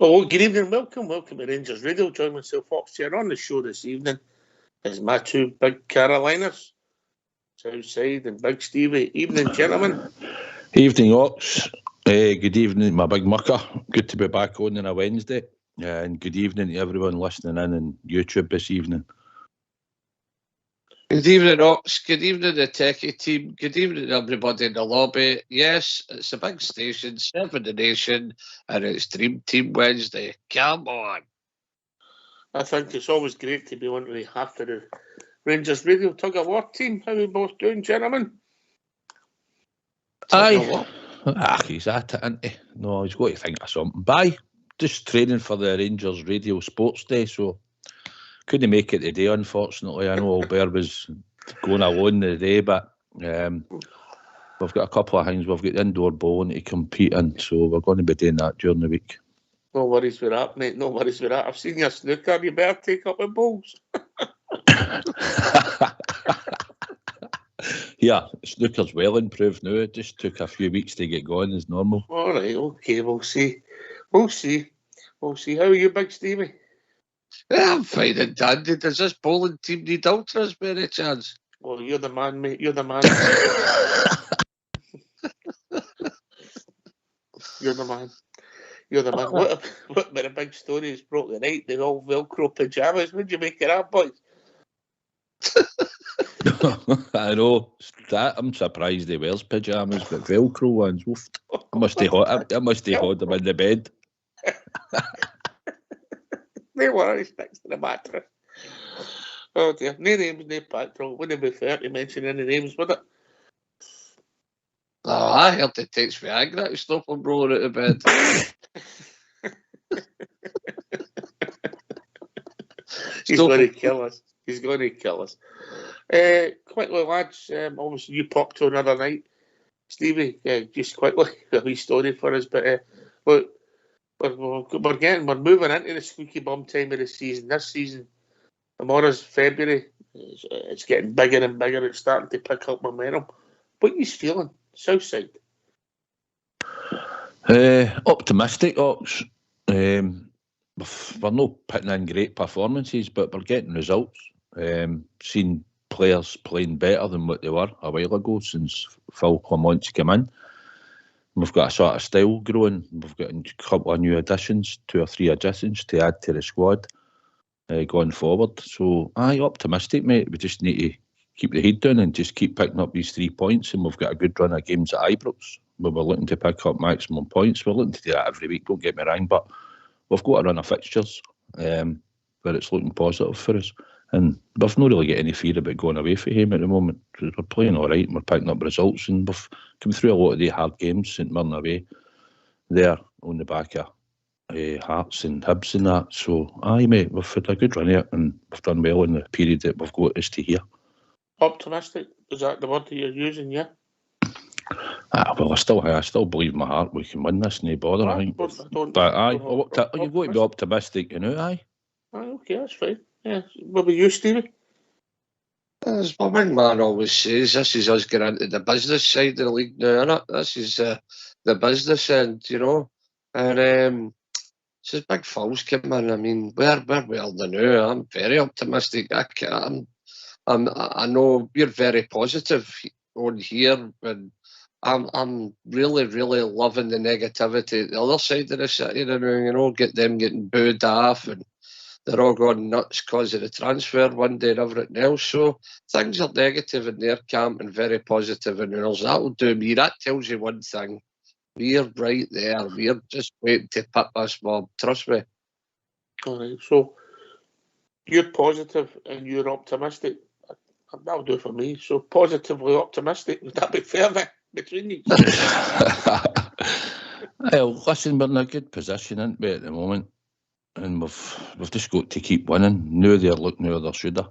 Well, good evening, welcome to Rangers Radio. Join myself, Fixture, on the show this evening is my two big Caroliners, Southside and Big Stevie. Evening, gentlemen. Evening, Ox. Good evening, my big mucker. Good to be back on a Wednesday. And good evening to everyone listening in on YouTube this evening. Good evening, Ox. Good evening, the techie team. Good evening, everybody in the lobby. Yes, it's a big station, serving the nation, and it's Dream Team Wednesday. Come on. I think it's always great to be one of the half of the Rangers Radio Tug of War team. How are we both doing, gentlemen? Aye. He's at it, isn't he? No, he's got to think of something. Bye. Just training for the Rangers Radio Sports Day, so couldn't make it today, unfortunately. I know Albert was going alone today, but we've got a couple of things. We've got the indoor bowling to compete in, so we're going to be doing that during the week. No worries with that, mate. No worries with that. I've seen your snooker. You better take up the bowls. Yeah, snooker's well improved now. It just took a few weeks to get going as normal. All right, okay, we'll see. We'll see. How are you, Big Stevie? Yeah, I'm fine and dandy. Does this bowling team need ultras by any chance? Well, you're the man, mate. You're the man. You're the man. What about the big story is broke the night? The all Velcro pyjamas. What'd you make of that, boys? I know. I'm surprised he wears pyjamas, but Velcro ones. Oof. I must have had them in the bed. They were next to the mattress. Oh dear. No names, no patrol. Wouldn't be fair to mention any names, would it? Oh, I heard it takes Viagra to stop him rolling out of bed. He's going to kill us. Quickly, lads, obviously you popped on another night. Stevie, just quickly, a wee story for us, but look, we're moving into the squeaky bum time of the season. This season, tomorrow's February, it's getting bigger and bigger. It's starting to pick up momentum. What are you feeling, Southside? Optimistic, Ox. We're not putting in great performances, but we're getting results. Seen players playing better than what they were a while ago since Phil Clement's come in. We've got a sort of style growing. We've got a couple of new additions, 2 or 3 additions to add to the squad going forward. So, optimistic, mate. We just need to keep the head down and just keep picking up these 3 points, and we've got a good run of games at Ibrox where we're looking to pick up maximum points. We're looking to do that every week, don't get me wrong, but we've got a run of fixtures where it's looking positive for us, and we've not really got any fear about going away from him at the moment. We're playing all right and we're picking up results, and we've come through a lot of the hard games, St Mirren away there on the back of Hearts and Hibs and that. So mate, we've had a good run here and we've done well in the period that we've got us to here. Optimistic, is that the word that you're using? Yeah. Well, I still believe in my heart we can win this, no bother. I think. But you've got to be optimistic, you know. Aye, okay, that's fine. Yeah, what about you, Stevie? As my big man always says, this is us getting into the business side of the league now, innit? This is the business end, you know. And since Big Phil's come in, I mean, we're well now. I'm very optimistic. I know we're very positive on here, and I'm really, really loving the negativity at the other side of the city, you know, get them getting booed off and they're all going nuts because of the transfer one day and everything else. So things are negative in their camp and very positive in ours. That'll do me. That tells you one thing. We're right there. We're just waiting to put this mob. Trust me. All right. So you're positive and you're optimistic. That'll do for me. So positively optimistic. Would that be fair between you? Well, listen, we're in a good position, aren't we, at the moment? And we've just got to keep winning. Now they're looking how they should have.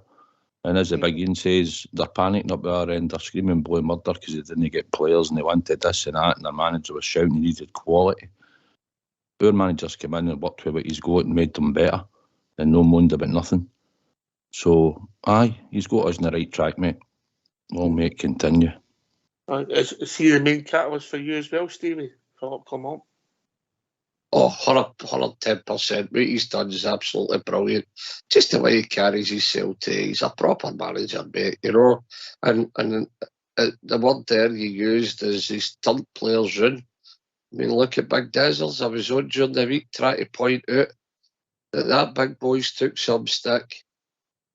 And as the big one says, they're panicking up our end. They're screaming blue murder because they didn't get players and they wanted this and that. And their manager was shouting he needed quality. Our manager's come in and worked with what he's got and made them better. And no moaned about nothing. So, he's got us on the right track, mate. Long may it continue. Is he the main catalyst for you as well, Stevie? Philip Clement? Oh, 110%. What he's done is absolutely brilliant. Just the way he carries himself, he's a proper manager, mate, you know. And the word there you used is he's turned players round. I mean, look at Big Dizzles. I was on during the week trying to point out that big boy's took some stick.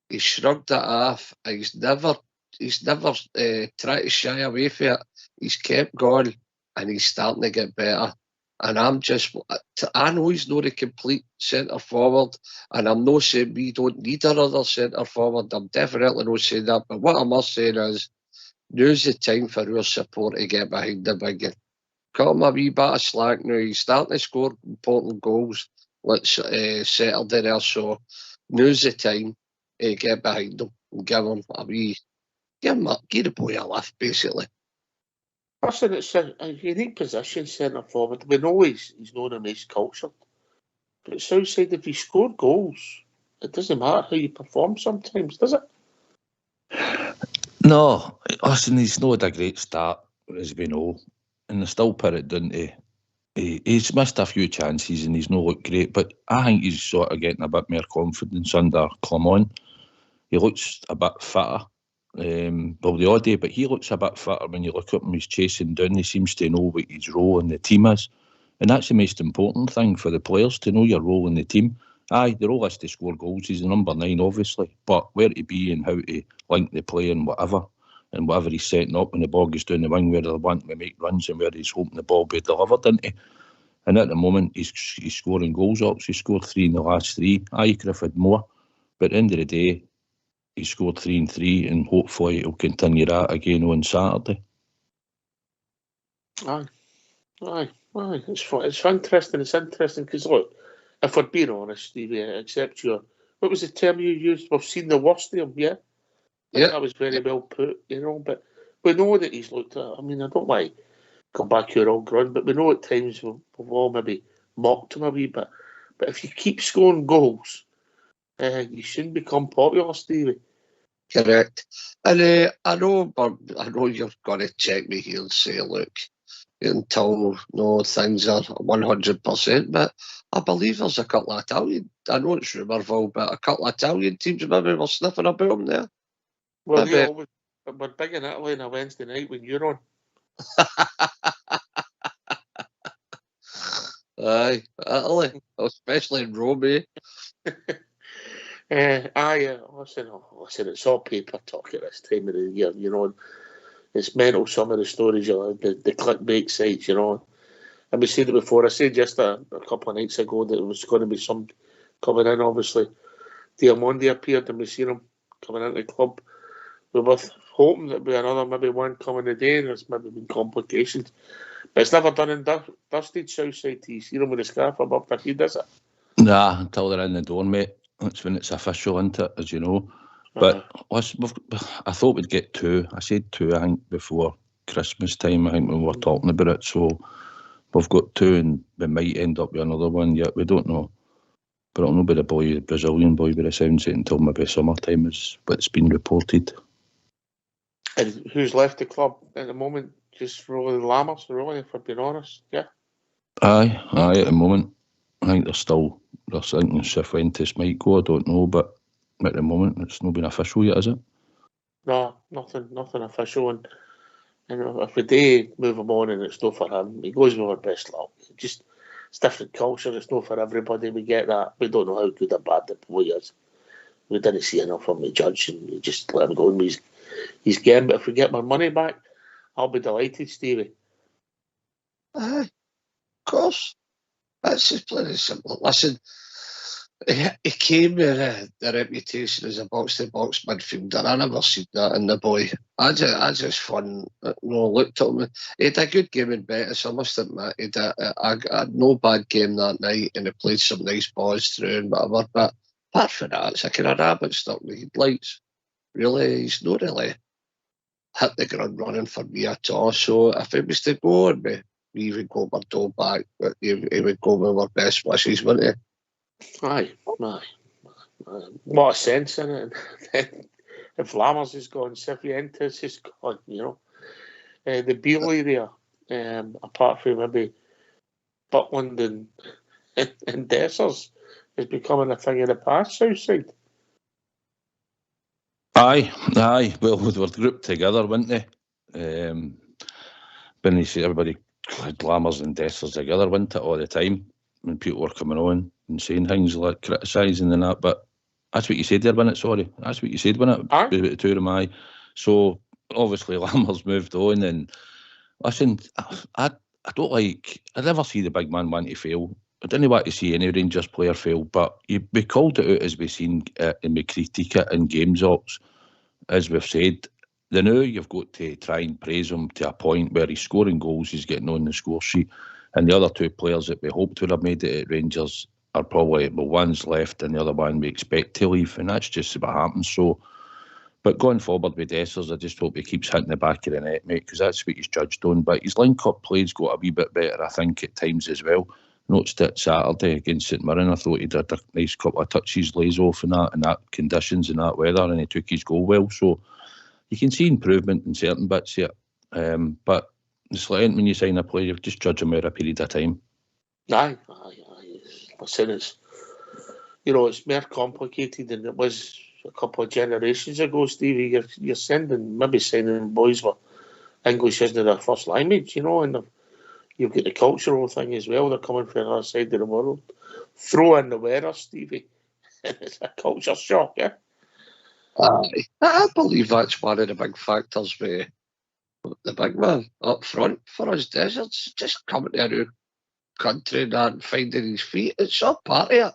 He shrugged it off. He's never tried to shy away from it. He's kept going, and he's starting to get better. And I know he's not a complete centre forward, and I'm not saying we don't need another centre forward. I'm definitely not saying that. But what I must say is, now's the time for our support to get behind the big one. Cut him a wee bit of slack now. He's starting to score important goals. Let's Saturday there. So now's the time to get behind him and give him a wee, give the boy a lift, basically. Listen, it's a unique position, centre forward. We know he's known him as cultured. But it's outside, if you score goals, it doesn't matter how you perform sometimes, does it? No, listen, he's not had a great start, as we know, and they still put it down to he's missed a few chances and he's not looked great, but I think he's sort of getting a bit more confidence under Clement. He looks a bit fitter. Well, the odd day, but he looks a bit fitter when you look at him. He's chasing down. He seems to know what his role in the team is, and that's the most important thing for the players, to know your role in the team. Aye, the role is to score goals. He's the number 9, obviously, but where to be and how to link the play and whatever he's setting up when the ball goes down the wing, where they're wanting to make runs and where he's hoping the ball be delivered into. And at the moment, he's scoring goals up. He scored 3 in the last 3. Aye, he could have had more, but at the end of the day, he scored 3 and 3, and hopefully he'll continue that again on Saturday. Aye. It's interesting. It's interesting because, look, if we're being honest, Stevie, except what was the term you used? We've seen the worst of him, yeah? Yeah. That was very well put, you know, but we know that he's looked at. I mean, I don't like come back here all ground, but we know at times we've all maybe mocked him a wee bit. But if you keep scoring goals, you shouldn't become popular, Stevie. Correct. And I know you're going to check me here and say, look, until things are 100%, but I believe there's a couple of Italian, I know it's Rumourville, but a couple of Italian teams maybe were sniffing about him there. Well, we're big in Italy on a Wednesday night when you're on. Aye, Italy, especially in Rome, eh? Listen, it's all paper talk at this time of the year, you know. It's mental, some of the stories, you know, the clickbait sites, you know. And we said it before. I said just a couple of nights ago that there was going to be some coming in, obviously. Diamondi appeared and we seen him coming into the club. We were hoping there'd be another, maybe one coming today. There's maybe been complications. But it's never done and dusted Southside. You see them with the scarf above their head, is it? Nah, until they're in the door, mate. That's when it's official, isn't it, as you know. But I thought we'd get 2. I said 2, I think, before Christmas time, I think, when we were talking about it. So we've got 2 and we might end up with another one yet. We don't know. But it'll not be the Brazilian boy with the sounds it until maybe summertime is what's been reported. And who's left the club at the moment? Just really Lammers, really, if we're being honest. Yeah. Aye, at the moment. I think they're thinking Cifuentes might go, I don't know, but at the moment it's not been official yet, is it? No, nothing official. And if we do move him on and it's not for him, he goes with our best luck. It's different culture, it's not for everybody. We get that. We don't know how good or bad the boy is. We didn't see enough of him to judge, and we just let him go and he's game. But if we get my money back, I'll be delighted, Stevie. Aye, of course. That's just plain and simple. Listen, he came with the reputation as a box-to-box midfielder. I never seen that in the boy. I just looked at him. He had a good game in Betis, I must admit. He had no bad game that night, and he played some nice balls through and whatever. But apart from that, it's a kind of rabbit stuck with headlights. Really, he's not really hit the ground running for me at all. So if it was to go on me, we would go our dough back, but he would go with our best wishes, wouldn't he? Aye. What a sense in it. If Lammers is gone, Cifuentes is gone, you know. The Beale area, apart from maybe Buckland and and Dessers is becoming a thing of the past, Southside. Aye. Well, they were grouped together, weren't they? When you see everybody glamours and Dessers together, weren't it, all the time? When people were coming on and saying things like criticising and that, but that's what you said there, wasn't it? Sorry, that's what you said, wasn't it? About the two of them, aye. So obviously Lammers moved on, and listen, I don't like. I never see the big man want to fail. I didn't want to see any Rangers player fail, but we called it out as we've seen and we critique it in games ops, as we've said. The now you've got to try and praise him to a point where he's scoring goals, he's getting on the score sheet, and the other two players that we hoped would have made it at Rangers are probably, well, one's left and the other one we expect to leave, and that's just what happens. So, but going forward with Dessers, I just hope he keeps hitting the back of the net, mate, because that's what he's judged on. But his link-up play's got a wee bit better, I think, at times as well. Noticed it Saturday against St Mirren. I thought he did a nice couple of touches, lays off in that conditions and that weather, and he took his goal well. So you can see improvement in certain bits here. But it's like when you sign a player, you just judge him over a period of time. Aye. Listen, it's it's more complicated than it was a couple of generations ago, Stevie. You're signing boys where English isn't their first language, and you've got the cultural thing as well. They're coming from the other side of the world. Throw in the weather, Stevie. It's a culture shock, yeah? I believe that's one of the big factors with the big man up front for us. Deserts just coming to a new country and finding his feet. It's all part of it.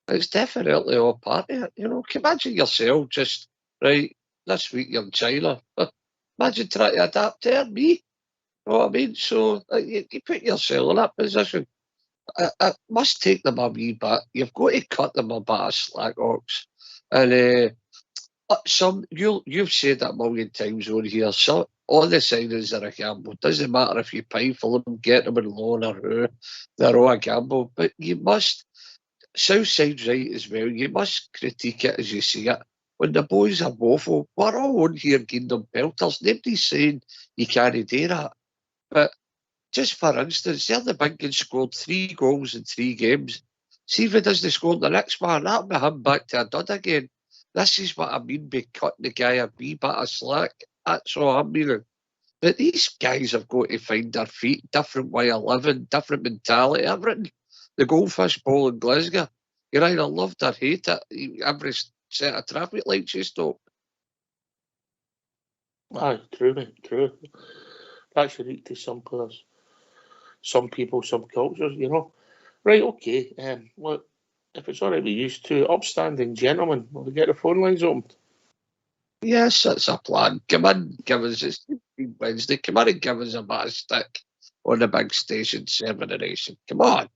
It's definitely all part of it. Can you imagine yourself just, right, this week you're in China. Imagine trying to adapt there, me. You know what I mean? So you put yourself in that position. It must take them a wee bit. You've got to cut them a bit of slack, Ox. And you've said that a million times over here. So all the signings are a gamble. Doesn't matter if you pay for them, get them in loan or who. They're all a gamble. But you must, Southside's right as well, you must critique it as you see it. When the boys are woeful, we're all on here giving them pelters. Nobody's saying you can't do that. But just for instance, they're the big guy scored 3 goals in 3 games. See if he doesn't score the next one, that'll be him back to a dud again. This is what I mean by cutting the guy a wee bit of slack. That's all I'm meaning. But these guys have got to find their feet, different way of living, different mentality, everything. The goldfish bowl in Glasgow, you either loved or hate it. Every set of traffic lights you stop. Aye, true, mate, true. That's unique to some players, some people, some cultures, Right, okay. Look, if it's all right with you two upstanding gentlemen, will we get the phone lines opened? Yes, that's a plan. Come in, give us, it's Wednesday, come in and give us a bit of stick on the big station, 7 the Nation. Come on.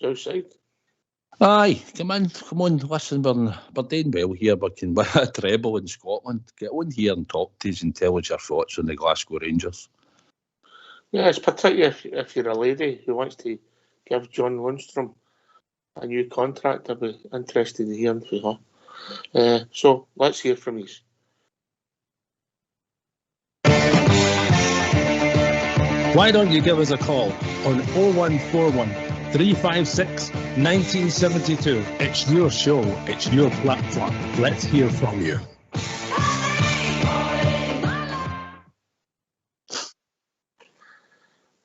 Outside. Aye, come on, listen, we're doing well here. We can win a treble in Scotland. Get on here and talk to us and tell us your thoughts on the Glasgow Rangers. Yeah, it's particularly if you're a lady who wants to give John Lundstram a new contract. I'd be interested in hearing from her. So let's hear from you. Why don't you give us a call on 0141 356 1972. It's your show, it's your platform. Let's hear from you.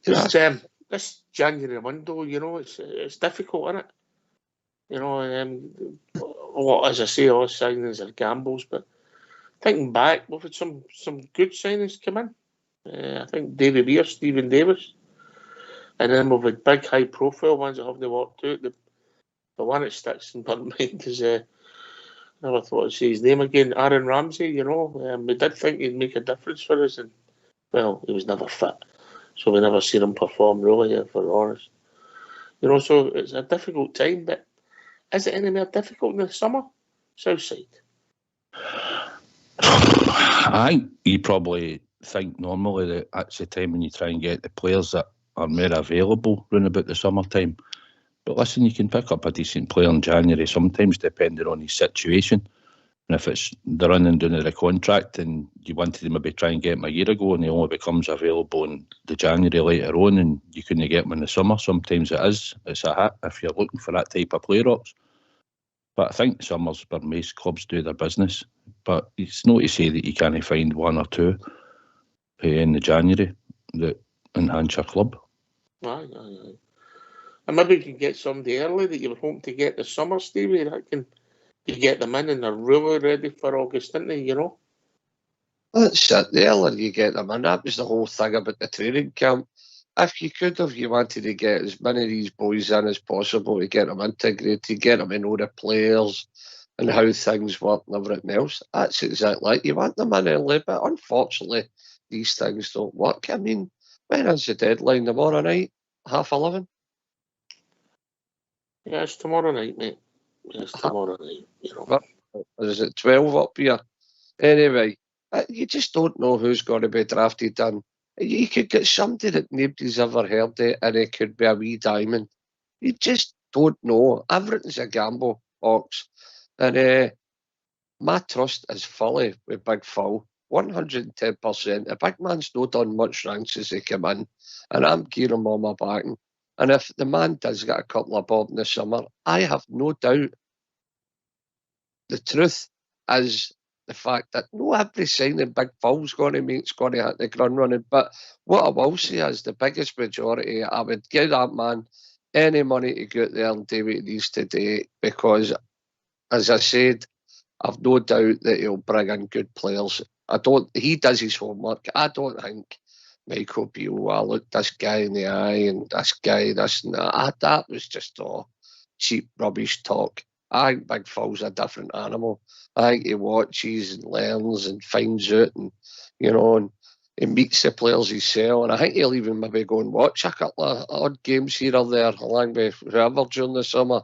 This January window, it's difficult, isn't it? As I say, all signings are gambles, but thinking back, we've had some good signings come in. I think Davy Beer, Stephen Davis, and then we've had big high-profile ones that haven't worked out. The one that sticks in my mind is, I never thought I'd say his name again, Aaron Ramsey. We did think he'd make a difference for us, and well, he was never fit. So we never seen him perform really, if we're honest. So it's a difficult time, but is it any more difficult in the summer, Southside? I think you probably think normally that that's the time when you try and get the players that are more available round about the summertime. But listen, you can pick up a decent player in January sometimes, depending on his situation. And if it's the running down of the contract and you wanted to maybe try and get him a year ago and he only becomes available in the January later on and you couldn't get him in the summer, sometimes it's a hit if you're looking for that type of player ops. But I think summers where most clubs do their business. But it's not to say that you can't find one or two in the January that enhance your club. Aye. And maybe you can get somebody early that you were hoping to get this summer, Stevie, that can you get them in and they're really ready for August, didn't they, you know? That's it. The earlier you get them in, that was the whole thing about the training camp. If you could have, you wanted to get as many of these boys in as possible to get them integrated, get them to know the players and how things work and everything else. That's exactly it. You want them in early, but unfortunately, these things don't work. I mean, when is the deadline? Tomorrow night? 11:30? Yeah, it's tomorrow night, mate. It's tomorrow night, you know. Or is it 12 up here? Anyway, you just don't know who's going to be drafted in. You could get somebody that nobody's ever heard of and it could be a wee diamond. You just don't know. Everything's a gamble, Ox. And my trust is fully with Big Phil. 110%. The big man's not done much ranks since he came in. And I'm gearing him on my back. And if the man does get a couple of bob in the summer, I have no doubt. The truth is the fact that no every signing Big Phil's going to make is going to hit the ground running. But what I will say is the biggest majority, I would give that man any money to go out there and do what he needs to do because, as I said, I've no doubt that he'll bring in good players. He does his homework. I don't think Michael Beale, look this guy in the eye and this guy, this and that. That was just all cheap rubbish talk. I think Big Phil's a different animal. I think he watches and learns and finds out and, you know, and he meets the players himself. And I think he'll even maybe go and watch a couple of odd games here or there along with whoever during the summer,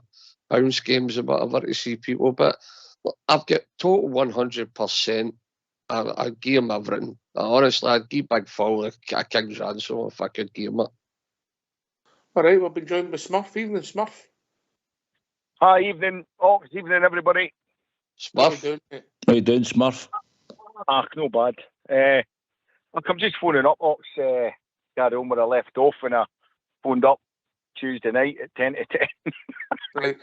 bounce games and whatever to see people. But I've got total 100%. I'd give him everything. Honestly, I'd give Big Phil a king's ransom if I could give him it. All right, we'll be joined by Smurf. Evening, Smurf. Hi, evening, Ox. Evening, everybody. Smurf. How you doing, Smurf? No bad. Look, I'm just phoning up, Ox. Carry on where I left off when I phoned up Tuesday night at 10 to 10. Right.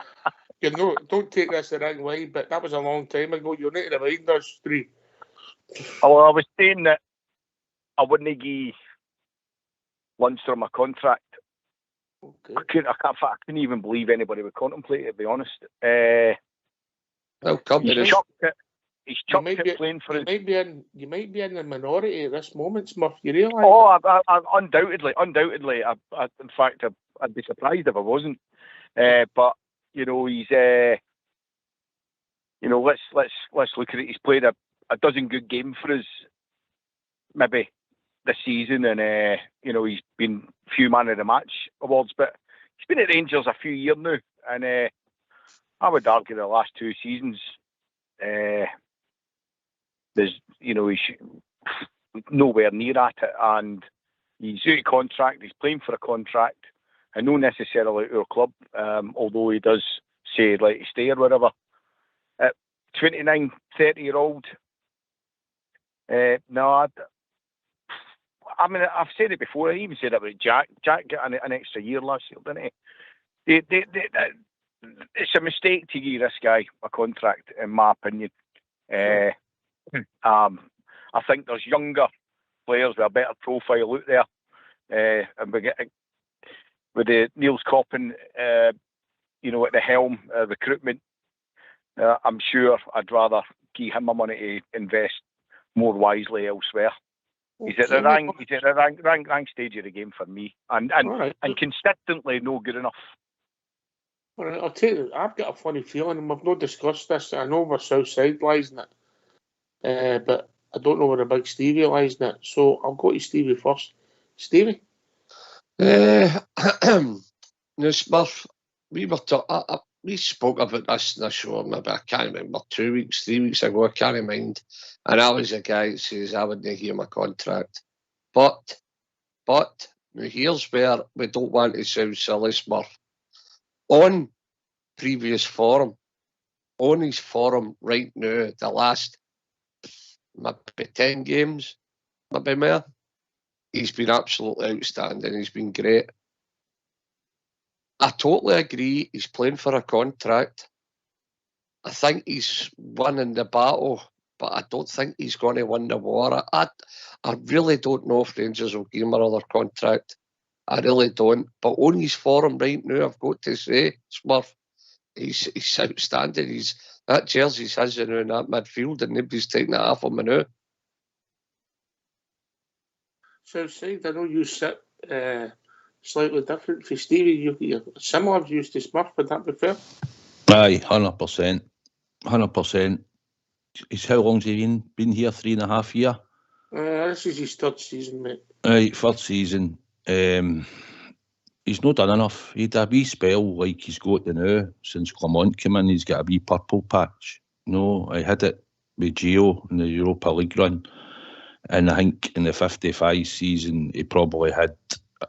You know, don't take this the wrong way, but that was a long time ago. You're not to remind us, three. Well, I was saying that I wouldn't give Lundstram a contract. Okay. I couldn't even believe anybody would contemplate it, to be honest. Well, come to He's this. chucked it playing for us. You might be in the minority at this moment, Smurf. You realise? Oh, I undoubtedly. In fact, I'd be surprised if I wasn't. But you know, he's. You know, let's look at it. He's played a dozen good games for us, maybe this season, and you know, he's been few man of the match awards, but he's been at Rangers a few years now, and I would argue the last two seasons, there's, you know, he's nowhere near at it, and he's out of contract. He's playing for a contract, and not necessarily our club, although he does say he'd like to stay or whatever. At 29, 30-year-old, no, I mean, I've said it before. I even said it about Jack. Jack got an extra year last year, didn't he? It's a mistake to give this guy a contract, in my opinion. I think there's younger players with a better profile out there, and we get with the Niels Coppen, you know, at the helm, recruitment. I'm sure I'd rather give him my money to invest more wisely elsewhere. He's at the rank stage of the game for me, and consistently no good enough. All right, I'll tell you, I've got a funny feeling, and we've not discussed this. I know we're south side lies in it, but I don't know where the big Stevie lies in it. So I'll go to Stevie first. Stevie? No, Smurf, we spoke about this in the show, maybe I can't remember, 2 weeks, 3 weeks ago, I can't mind. And I was a guy that says I wouldn't hear my contract. But, now here's where we don't want to sound silly, Smurf. On previous forum, on his form right now, the last maybe 10 games, maybe more, he's been absolutely outstanding. He's been great. I totally agree. He's playing for a contract. I think he's winning the battle, but I don't think he's going to win the war. I really don't know if Rangers will give him another contract. I really don't. But on his form right now, I've got to say, Smurf, he's outstanding. That jersey's his in that midfield, and nobody's taking it off him now. Southside, I know you sit slightly different for Stevie. You're similar views to Smurf, would that be fair? Aye, 100%. 100%. How long's he been here? 3.5 years? This is his third season, mate. Aye, third season. He's not done enough. He had a wee spell like he's got the now since Clement came in. He's got a wee purple patch. No, I had it with Gio in the Europa League run, and I think in the 55 season he probably had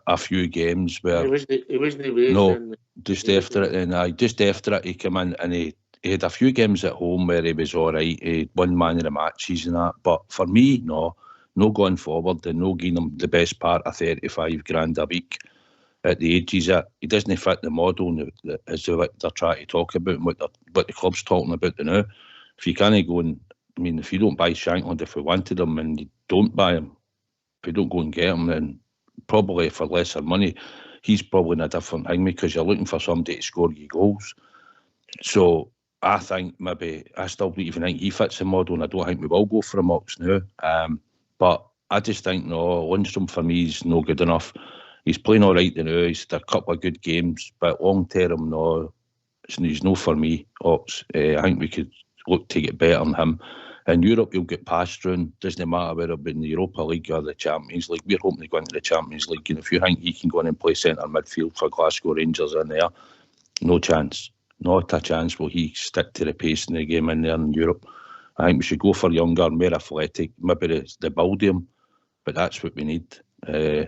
a few games where he wasn't away. No, just after it. Then just after it he came in and he had a few games at home where he was all right. He won man of the matches and that. But for me, no going forward and no giving him the best part of 35 grand a week. At the age he's at, he doesn't fit the model as they're trying to talk about and what the club's talking about now. If you can't go and, I mean, if you don't buy Shankland, if we wanted him and you don't buy him, if you don't go and get him, then probably for lesser money, he's probably in a different thing because you're looking for somebody to score you goals. So I think maybe, I still don't even think he fits the model, and I don't think we will go for him Ox now. But I just think, no, Lundstram for me is no good enough. He's playing all right now. He's had a couple of good games, but long term, no, he's no for me. Ox. I think we could look to get better than him. In Europe, you'll get passed round. Doesn't matter whether it's in the Europa League or the Champions League. We're hoping to go into the Champions League, and if you think he can go in and play centre midfield for Glasgow Rangers in there, no chance. Not a chance will he stick to the pace in the game in there in Europe. I think we should go for younger, more athletic, maybe the buildium, but that's what we need.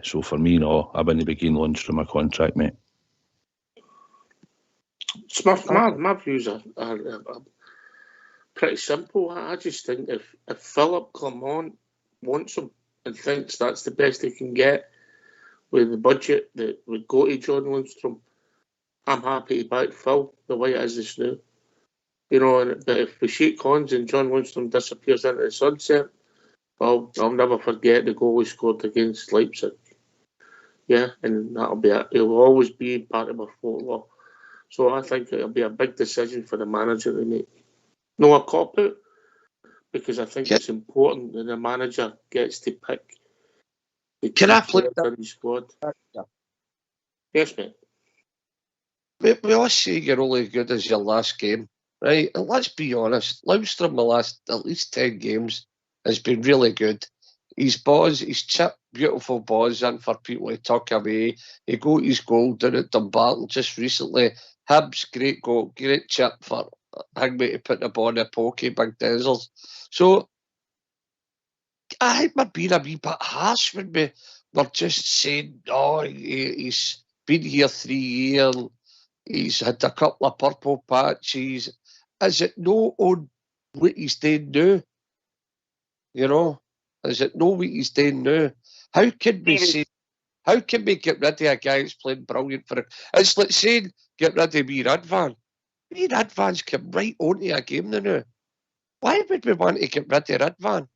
So for me, no, I wouldn't begin Lundstram a contract, mate. Smurf, my views are pretty simple. I just think if Philip Clement wants him and thinks that's the best he can get with the budget that would go to John Lundstram, I'm happy to back Phil the way it is just now. You know, but if we shake hands and John Lundstram disappears into the sunset, well, I'll never forget the goal he scored against Leipzig. Yeah, and that'll be it. He'll always be part of my folklore. So I think it'll be a big decision for the manager to make. No, a cop-out, because I think it's important that the manager gets to pick the players in his squad. Yes, mate. We always say you're only as good as your last game, right? And let's be honest, Lundstram the last at least 10 games has been really good. His chip, beautiful balls in for people to tuck away. He got his goal down at Dumbarton just recently. Hibs, great goal, great chip for Higby to put the ball in the pokey, big dazzles. So I think we're being a wee bit harsh when we're just saying, oh, he's been here 3 years, he's had a couple of purple patches. Is it no on what he's doing now? You know, is it no what he's doing now? How can we get rid of a guy who's playing brilliant for it? It's like saying get rid of me Radvan. Me Radvan's come right onto a game now. Why would we want to get rid of Radvan?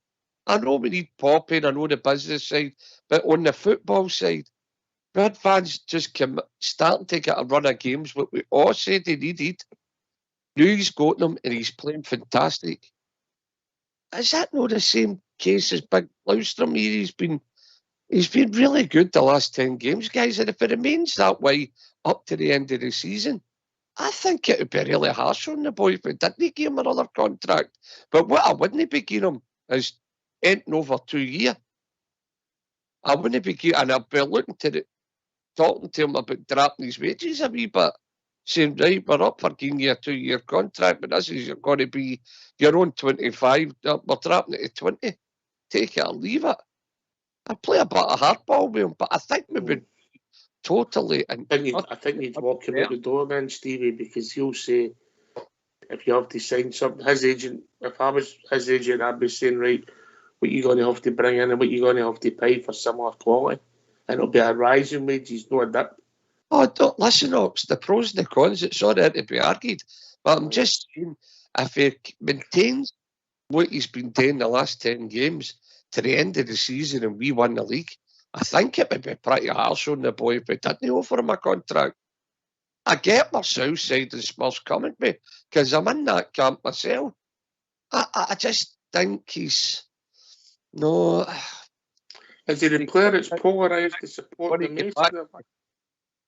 I know we need Popping, I know the business side, but on the football side, Radvan's just starting to get a run of games what we all said he needed. Now he's got them and he's playing fantastic. Is that not the same case as Big Lundstram here? He's been really good the last 10 games, guys, and if it remains that way up to the end of the season, I think it would be really harsh on the boy if we didn't give him another contract. But what I wouldn't be giving him is ending over 2 years. I wouldn't be giving, and I'd be talking to him about dropping his wages a wee bit, saying, right, we're up for giving you a 2-year contract, but this is going to be your own 25, we're dropping it to 20. Take it or leave it. I'd play a bit of hardball with him, but I think we would totally... I think you'd walk him out the door then, Stevie, because he'll say if you have to sign something, his agent, if I was his agent, I'd be saying, right, what you going to have to bring in and what you going to have to pay for similar quality. And it'll be a rising wages, no a dip. Oh, don't listen, Ox. The pros and the cons, it's all there to be argued. But I'm just saying, if he maintains what he's been doing the last 10 games to the end of the season and we win the league, I think it would be pretty harsh on the boy if we didn't offer him a contract. I get my south side of Spurs coming to me because I'm in that camp myself. I just think he's no. Is he the player that's polarised to support the most?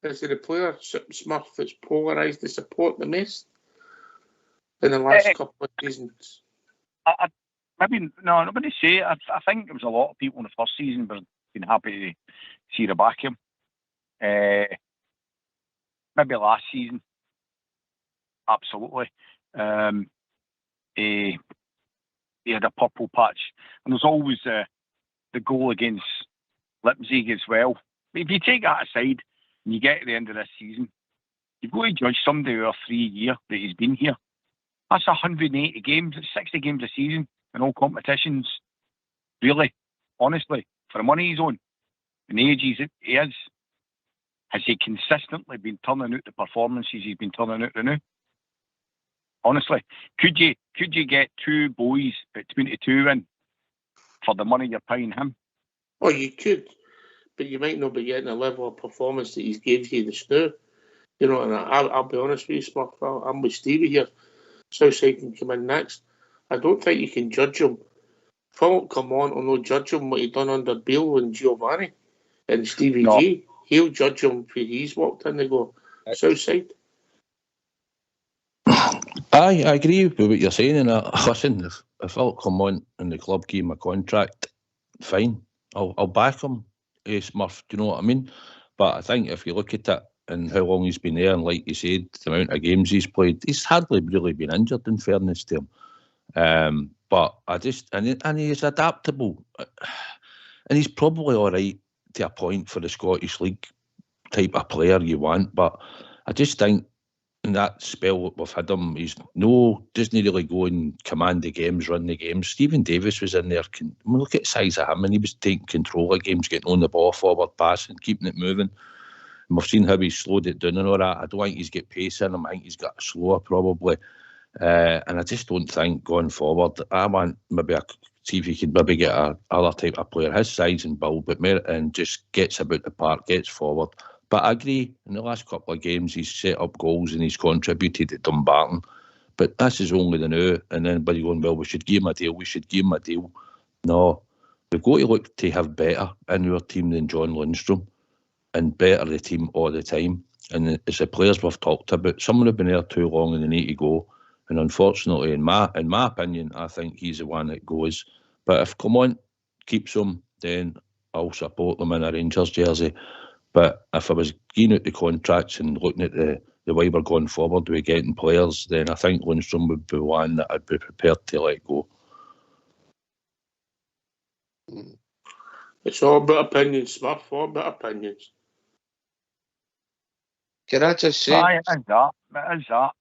Is he the player, Smurf, that's polarised to support the most in the last couple of seasons? I mean, no, I'm going to say I think there was a lot of people in the first season who been happy to see the back of him. Maybe last season, absolutely. He had a purple patch, and there's always the goal against Leipzig as well. But if you take that aside and you get to the end of this season, you've got to judge somebody over 3 years that he's been here. That's 180 games, it's 60 games a season in all competitions. Really, honestly, for the money he's on and the age he is, has he consistently been turning out the performances he's been turning out now? Honestly, could you get two boys at 22 in for the money you're paying him? Well, you could, but you might not be getting the level of performance that he's gave you this now. You know, and I'll be honest with you, Smurf, I'm with Stevie here. Southside can come in next. I don't think you can judge him. Philip, come on, or no judge him what he done under Bill and Giovanni and Stevie G. He'll judge him if he's walked in and go, Southside. I agree with what you're saying, and listen, if Philip come on and the club gave him a contract, fine, I'll back him, Smurf, do you know what I mean? But I think if you look at it and how long he's been there, and like you said, the amount of games he's played, he's hardly really been injured, in fairness to him. But I just, and he's adaptable, and he's probably all right to a point for the Scottish League type of player you want, but I just think in that spell that we've had him, doesn't really go and command the games, run the games. Stephen Davis was in there. Look at the size of him, and he was taking control of games, getting on the ball, forward passing, keeping it moving. And we've seen how he's slowed it down and all that. I don't think he's got pace in him. I think he's got slower probably. And I just don't think going forward, I want maybe see if he could maybe get a other type of player, his size and build, but more, and just gets about the park, gets forward. But I agree, in the last couple of games, he's set up goals and he's contributed at Dumbarton. But this is only the now, and then everybody going, well, we should give him a deal, No, we've got to look to have better in our team than John Lundstram, and better the team all the time. And it's the players we've talked about. Some have been there too long and they need to go. And unfortunately, in my opinion, I think he's the one that goes. But if Clement keeps him, then I'll support them in a Rangers jersey. But if I was giving out the contracts and looking at the way we're going forward with getting players, then I think Lundstram would be one that I'd be prepared to let go. It's all about opinions, Smurf, all about opinions. Can I just say? It is that.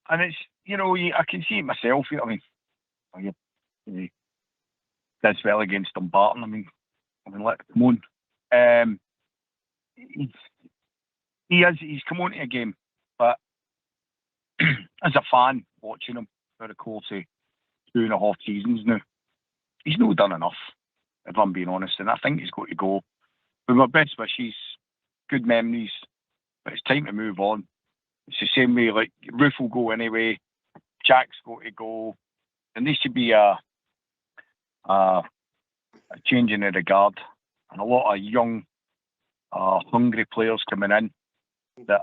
And it's, I can see it myself. I mean, he does well against Dumbarton. I mean, come on. He's come on to a game, but as a fan watching him for the course of 2.5 seasons now, he's not done enough, if I'm being honest, and I think he's got to go. With my best wishes, good memories, but it's time to move on. It's the same way, like, Roof will go anyway, Jack's got to go, and there should be a change in the regard, and a lot of young, hungry players coming in that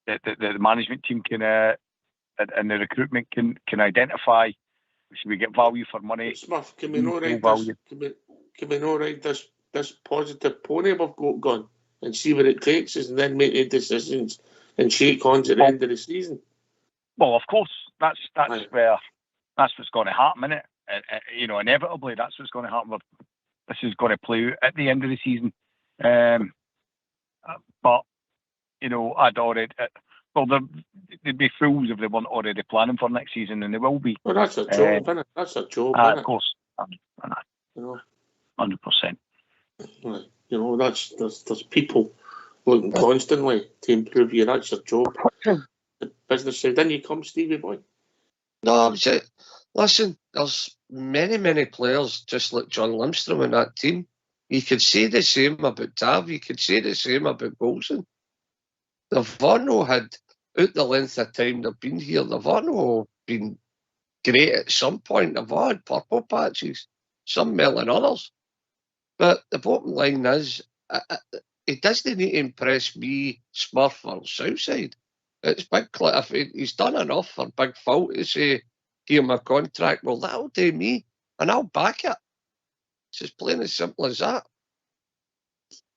the management team can and the recruitment can identify. Should we get value for money? Smurf, can we not ride this positive pony we've got going and see where it takes us, and then make the decisions and shake hands at the end of the season? Well, of course, that's where that's what's going to happen, isn't it? Inevitably, that's what's going to happen. This is going to play out at the end of the season. But I'd already well, they'd be fools if they weren't already planning for next season, and they will be. Well, that's a job, isn't it? That's a job, Of isn't it? course, You know, 100%. you know, there's people looking constantly to improve you. That's your job. The business side. Then you come, Stevie boy. No, listen, there's many players just like John Lundstram in that team. You could say the same about Tav. You could say the same about Golson. They've all had, out the length of time they've been here, they've all been great at some point. They've all had purple patches, some more than others. But the bottom line is, it doesn't need to impress me, Smurf or Southside. It's Big Cliff. He's done enough for Big Phil to say, give him a contract. Well, that'll do me, and I'll back it. It's as plain as simple as that.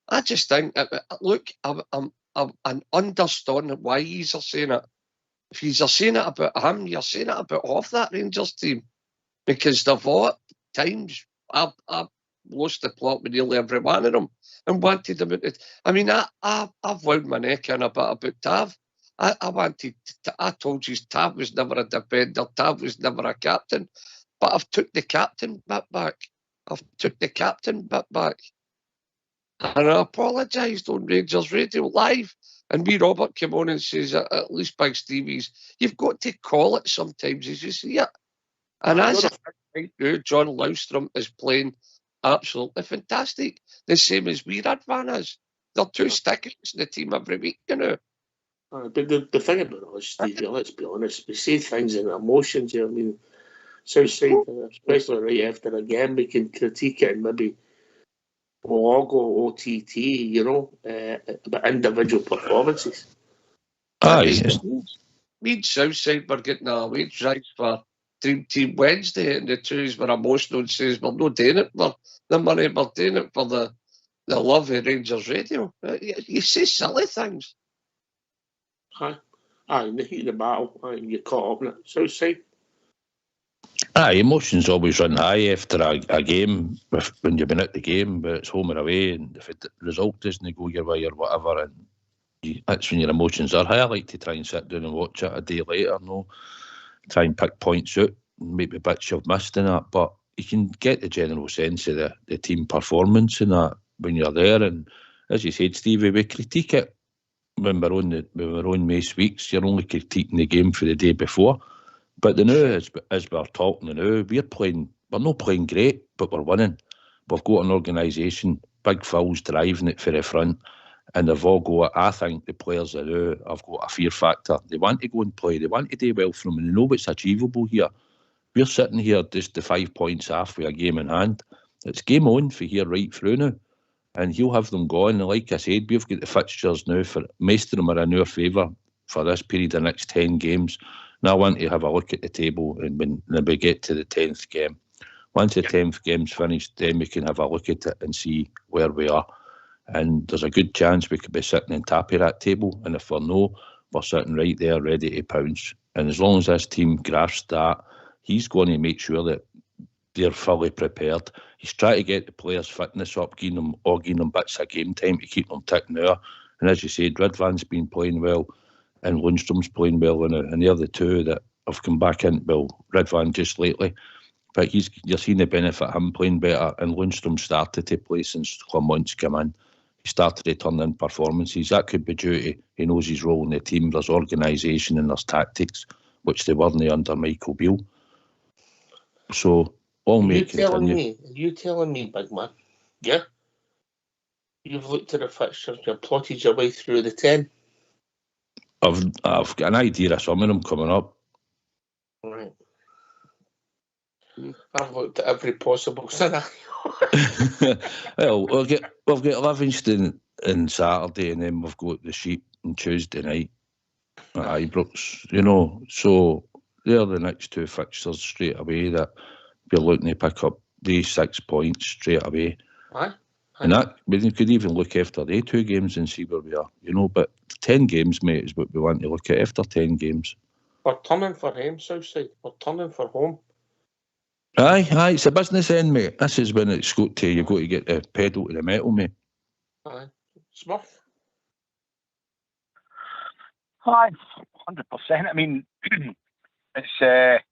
I just think, look, I'm understanding why he's saying it. If he's saying it about him, you're saying it about half that Rangers team. Because they've all at times, I've lost the plot with nearly every one of them and wanted them. I mean, I've wound my neck in a bit about Tav. I told you Tav was never a defender, Tav was never a captain, but I've took the captain bit back. And I apologised on Rangers Radio Live, and me, Robert, came on and says, at least Big Stevie's, you've got to call it sometimes as you see it. And as right now, John Lundstram is playing absolutely fantastic, the same as Van is. They're two stickers in the team every week, you know. But the thing about us, Stevie, let's be honest, we say things in emotions here. I mean, Southside, especially right after a game, we can critique it and maybe we'll all go OTT, you know, about individual performances. Me and Southside were getting a wage rise for Dream Team Wednesday, and the twos were emotional and says, we're not doing it for the money, we're doing it for the love of Rangers Radio. You say silly things. In the heat of the battle, you're caught up in it. Southside? Emotions always run high after a game, when you've been at the game, but it's home or away, and if the result doesn't go your way or whatever, and that's when your emotions are high. I like to try and sit down and watch it a day later, try and pick points out, maybe bits you've missed in that, but you can get the general sense of the team performance in that when you're there. And as you said, Stevie, we critique it when we're on most weeks. You're only critiquing the game for the day before. But the now, as we're talking now, we're not playing great, but we're winning. We've got an organisation, Big Phil's driving it for the front, and they've all got, I think the players are now have got a fear factor. They want to go and play, they want to do well for them, and they know what's achievable here. We're sitting here just the 5 points off with a game in hand. It's game on for here right through now. And he'll have them going. And like I said, we've got the fixtures now, for most of them are in our favour for this period, the next 10 games. Now I want to have a look at the table and when we get to the 10th game. Once the 10th game's finished, then we can have a look at it and see where we are. And there's a good chance we could be sitting on top of that table. And if we're no, we're sitting right there ready to pounce. And as long as this team grasps that, he's going to make sure that they're fully prepared. He's trying to get the players' fitness up, giving them bits of game time to keep them ticking there. And as you said, Ridvan's been playing well and Lundstram's playing well, and the other two that have come back in, well, Ridvan just lately. But you're seeing the benefit of him playing better, and Lundstram started to play since Clement's come in. He started to turn in performances. That could be due to he knows his role in the team. There's organisation and there's tactics, which they weren't under Michael Beale. So all may continue. You telling me, big man? Yeah. You've looked at the fixtures. You've plotted your way through the 10. I've got an idea of some of them coming up. Right. I've looked at every possible scenario. Well, we've got Livingston on Saturday, and then we've got the Sheep on Tuesday night at Ibrox. You know, so they're the next two fixtures straight away that we're looking to pick up these 6 points straight away. Aye. And that we could even look after the 2 games and see where we are, you know. But 10 games, mate, is what we want to look at after 10 games. We're turning for home, Southside. We're turning for home. Aye, it's a business end, mate. This is when it's got to, you've got to get the pedal to the metal, mate. Aye. Smurf? 500%. I mean, it's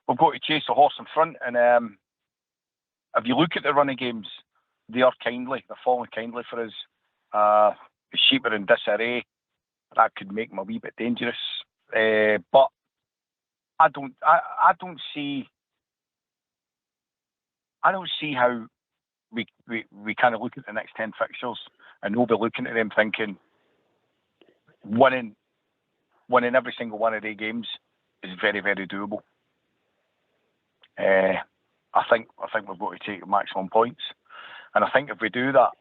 we've got to chase the horse in front, and if you look at the running games, they're falling kindly for us. The sheep are in disarray. That could make them a wee bit dangerous. But I don't see how we kind of look at the next 10 fixtures and we'll be looking at them thinking winning every single one of their games is very, very doable. I think we've got to take maximum points, and I think if we do that,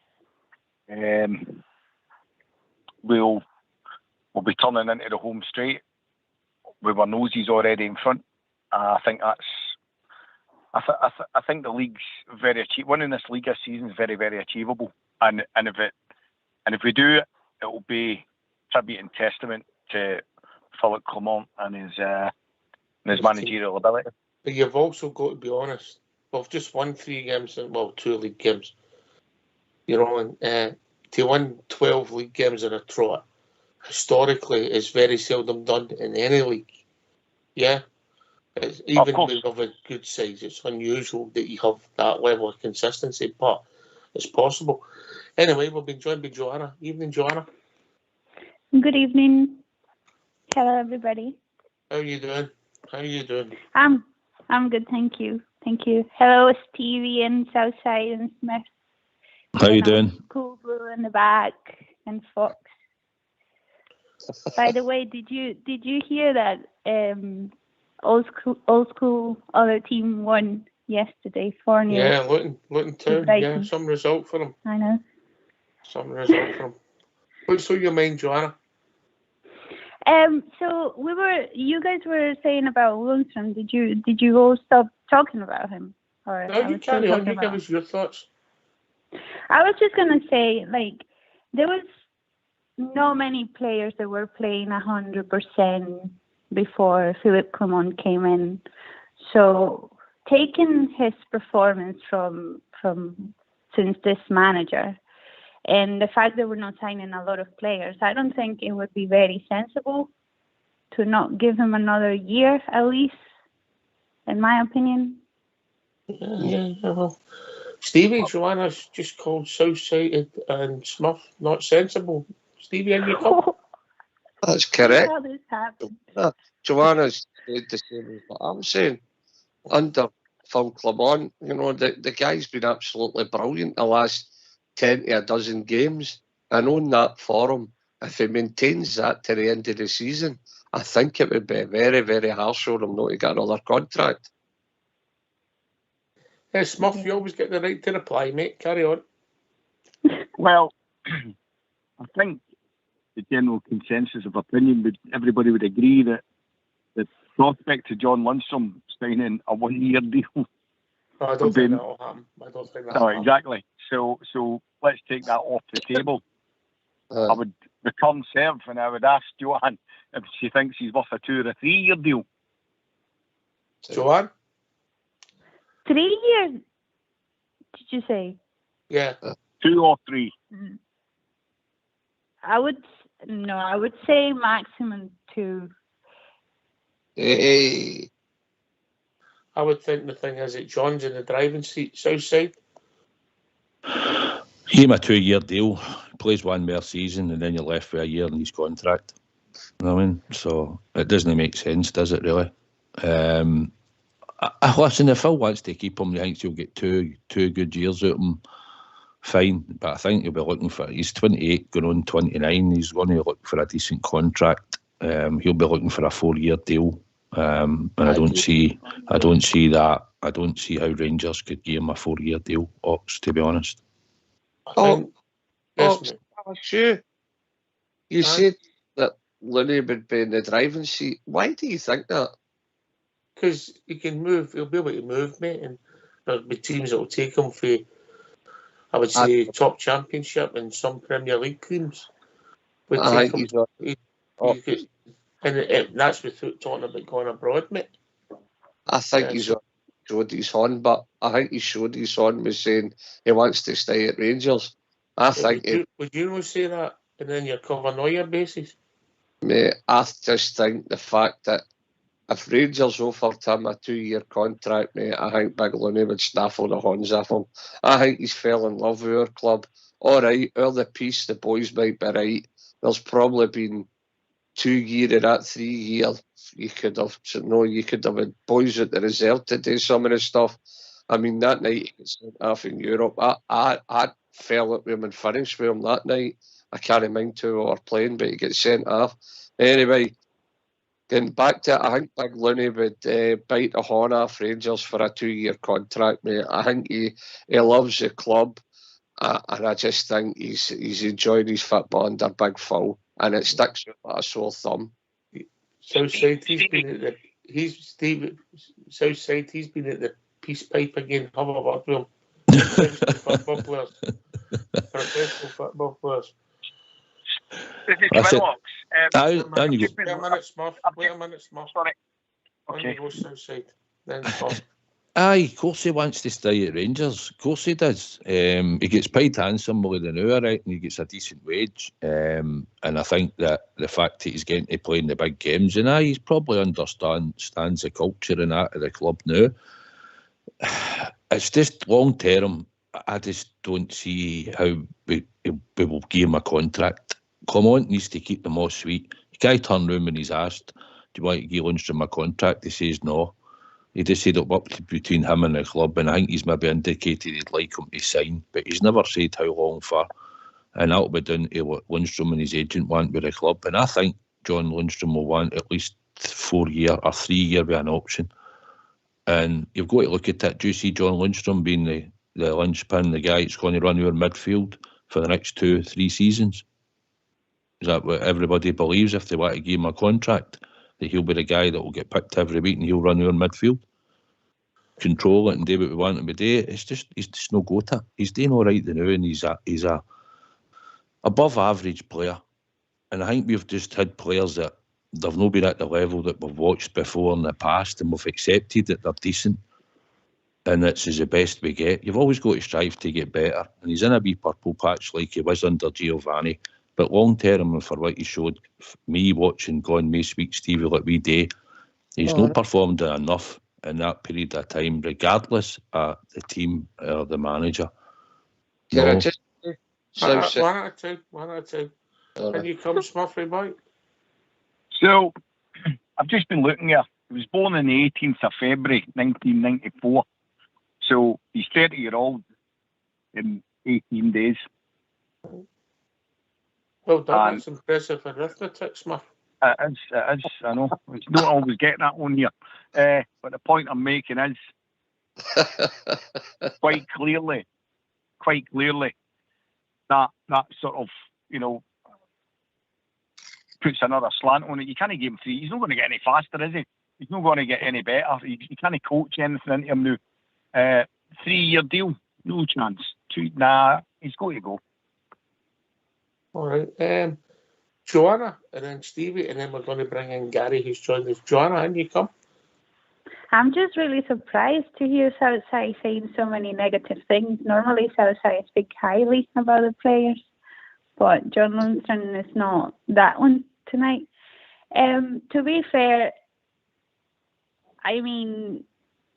we'll be turning into the home straight with our noses already in front. I think the league's very achievable. Winning this league this season is very, very achievable, and if we do it, it will be tribute and testament to Philip Clement and his managerial ability. But you've also got to be honest. We've just won 3 games, 2 league games. You know, and to win 12 league games in a trot, historically, is very seldom done in any league. Yeah? Even with a good size, it's unusual that you have that level of consistency, but it's possible. Anyway, we've been joined by Joanna. Evening, Joanna. Good evening. Hello, everybody. How are you doing? I'm good, thank you. Hello, Stevie and Southside and Smith. How you doing? Cool Blue in the back and Fox. By the way, did you hear that old school other team won yesterday 4-0? Yeah, Luton Town. Yeah, some result for them. I know. Some result for them. What's on your mind, Joanna? So you guys were saying about Lundstram. Did you all stop talking about him? Or no, you carry on. You give us your thoughts. I was just gonna say, like, there was not many players that were playing 100% before Philip Clement came in. So taking his performance from since this manager, and the fact that we're not signing a lot of players, I don't think it would be very sensible to not give him another year at least, in my opinion. Yeah. Well, Stevie, Joanna's just called Southside and Smith not sensible. Stevie, in your cup? That's correct. How this happened. Joanna's said the same as what I'm saying. Under Phil Clement, you know, the guy's been absolutely brilliant the last 10 to a dozen games. And on that form, if he maintains that to the end of the season, I think it would be very, very harsh on him not to get another contract. Yeah, Smith, you always get the right to reply, mate. Carry on. Well, I think the general consensus of opinion everybody would agree that the prospect to John Lundstram signing a 1-year deal. I don't think that will happen. No, exactly. So let's take that off the table. I would return serve and I would ask Joanne if she thinks he's worth a 2 or a 3-year deal. Joanne? 3 years, did you say? Yeah. 2 or 3. I would say maximum 2. Hey. I would think the thing is that John's in the driving seat, Southside. Give him a 2-year deal, plays 1 more season, and then you're left with a year in his contract. You know what I mean? So it doesn't make sense, does it, really? Listen, if Phil wants to keep him, he thinks he'll get two good years out of him, fine. But I think he'll be looking for, he's 28, going on 29, he's going to look for a decent contract. He'll be looking for a 4-year deal. And I don't see that. I don't see how Rangers could give him a 4-year deal, Ox, to be honest. Sure. You said that Looney would be in the driving seat. Why do you think that? Because he can move, he'll be able to move, mate, and there'll be teams that will take him for, I would say, top championship and some Premier League teams would take him. And that's without talking about going abroad, mate. I think he's showed his horn, but I think he showed his horn was saying he wants to stay at Rangers. Would you not say that? and then you're covering all your bases. Mate, I just think the fact that if Rangers offered him a 2-year contract, mate, I think Big Looney would snaffle the horns off him. I think he's fell in love with our club. All right, all the piece, the boys might be right. There's probably been 2 years of that 3 year. You could have had boys at the reserve to do some of the stuff. I mean, that night he got sent off in Europe. I fell at him and finished with him that night. I can't mind who we were playing, but he got sent off. Anyway, getting back to it, I think Big Looney would bite the horn off Rangers for a 2-year contract, mate. I think he loves the club, and I just think he's enjoying his football under Big Phil, and it sticks out like a sore thumb. Southside, he's been at the peace pipe again. Have a word with him. Professional football players. That's it. Wait a minute, Smurf. Sorry. Okay. Go Southside. Then Smurf. Aye, of course he wants to stay at Rangers. Of course he does. He gets paid handsomely an hour, right, and he gets a decent wage. And I think that the fact that he's getting to play in the big games, and he's probably understands the culture and that of the club now. It's just long term. I just don't see how we will give him a contract. Clement needs to keep them all sweet. You can't turn round when he's asked, do you want to give Lundstram a contract? He says no. He just said it up between him and the club, and I think he's maybe indicated he'd like him to sign, but he's never said how long for. And that'll be down to what Lundstram and his agent want with the club. And I think John Lundstram will want at least 4 year or 3 year with an option. And you've got to look at it. Do you see John Lundstram being the linchpin, the guy that's going to run our midfield for the next 2-3 seasons? Is that what everybody believes if they want to give him a contract? That he'll be the guy that will get picked every week and he'll run our midfield, control it and do what we want him to do. He's just no good at it. He's doing all right now, and he's a above average player. And I think we've just had players that they've not been at the level that we've watched before in the past, and we've accepted that they're decent. And this is the best we get. You've always got to strive to get better. And he's in a wee purple patch like he was under Giovanni. But long term, and for what he showed, me watching Gone May Speak Stevie like we do, he's not performed enough in that period of time, regardless of the team or the manager. Can I No. just One at a time. Can you come, Smurfy boy? So, I've just been looking here. He was born on the 18th of February, 1994. So, he's 30-year-old in 18 days. Well done, that's impressive arithmetic, Smurf. It is, I know. It's not always getting that on here. But the point I'm making is, quite clearly, that sort of, puts another slant on it. You can't give him 3. He's not going to get any faster, is he? He's not going to get any better. You can't coach anything into him now. 3-year deal, no chance. 2, nah, he's got to go. All right. Joanna, and then Stevie, and then we're going to bring in Gary, who's joined us. Joanna, can you come? I'm just really surprised to hear Southside saying so many negative things. Normally, Southside speak highly about the players, but John Lundstram is not that one tonight. To be fair, I mean,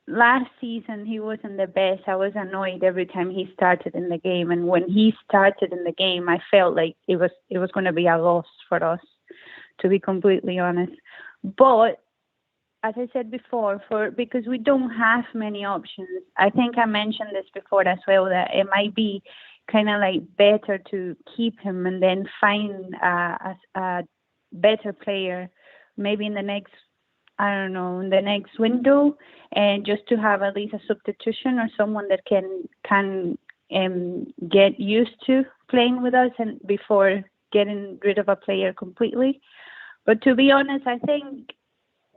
last season he wasn't the best. I was annoyed every time he started in the game, and when he started in the game, I felt like it was going to be a loss for us, to be completely honest. But as I said before, because we don't have many options, I think I mentioned this before as well, that it might be kind of like better to keep him and then find a better player, maybe in the next, in the next window, and just to have at least a substitution or someone that can get used to playing with us and before getting rid of a player completely. But to be honest, I think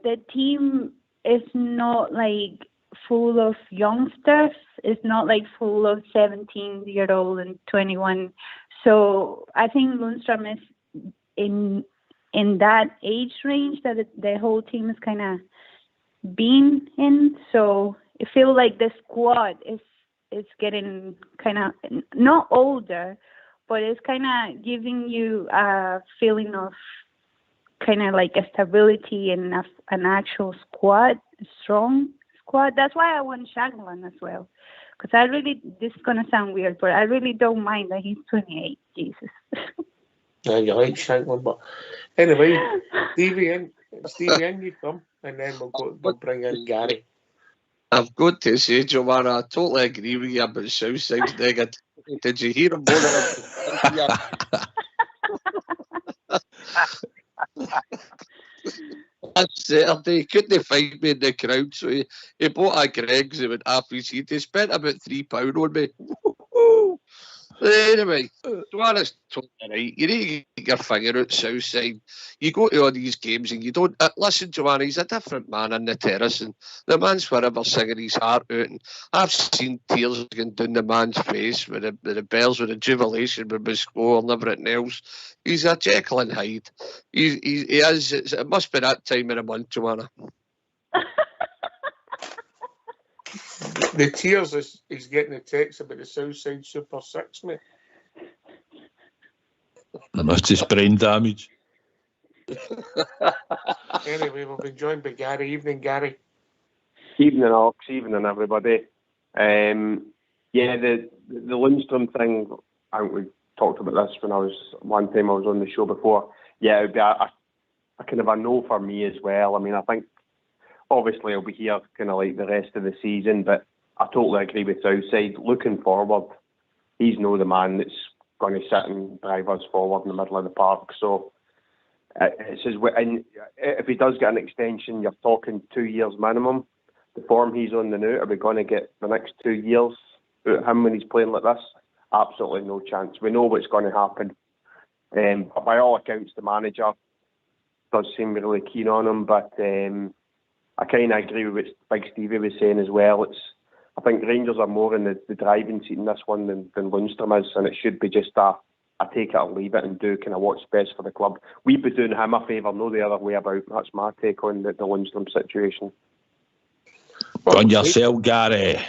the team is not like full of youngsters. It's not like full of 17-year-old and 21. So I think Lundstram is in that age range that the whole team is kind of being in. So I feel like the squad is getting kind of not older, but it's kind of giving you a feeling of kind of like a stability and an actual squad, a strong squad. That's why I want Shankland as well. Because this is going to sound weird, but I really don't mind that he's 28. Jesus. Yeah, you like Shankland, but anyway, Stevie, in you come, and then we'll bring in Gary. I've got to say, Joanna, I totally agree with you about Southside's negativity. Did you hear him more That's Saturday. He couldn't find me in the crowd, so he bought a Greggs and went half his seat. He spent about £3 on me. Anyway, Joanna's totally right. You need to get your finger out Southside. You go to all these games and you don't... listen, Joanna, he's a different man in the terrace, and the man's forever singing his heart out. And I've seen tears going down the man's face with the bells, with the jubilation, with his score and everything else. He's a Jekyll and Hyde. He is. It must be that time of the month, Joanna. The tears is he's getting a text about the Southside Super 6, mate. That's just brain damage. Anyway, we've been joined by Gary. Evening, Gary. Evening, Ox. Evening, everybody. The Lundstram thing, I think we talked about this one time I was on the show before. Yeah, it would be a kind of a no for me as well. I mean, I think obviously I'll be here kind of like the rest of the season, but I totally agree with Southside. Looking forward, he's no the man that's going to sit and drive us forward in the middle of the park. So it says, and if he does get an extension, you're talking 2 years minimum. The form he's on the now, are we going to get the next 2 years out of him when he's playing like this? Absolutely no chance. We know what's going to happen. But by all accounts, the manager does seem really keen on him, but I kind of agree with what Big Stevie was saying as well. I think Rangers are more in the driving seat in this one than Lundstram is, and it should be just a take it or leave it and do kind of what's best for the club. We'd be doing him a favour, no the other way about. That's my take on the Lundstram situation. On yourself, Gary.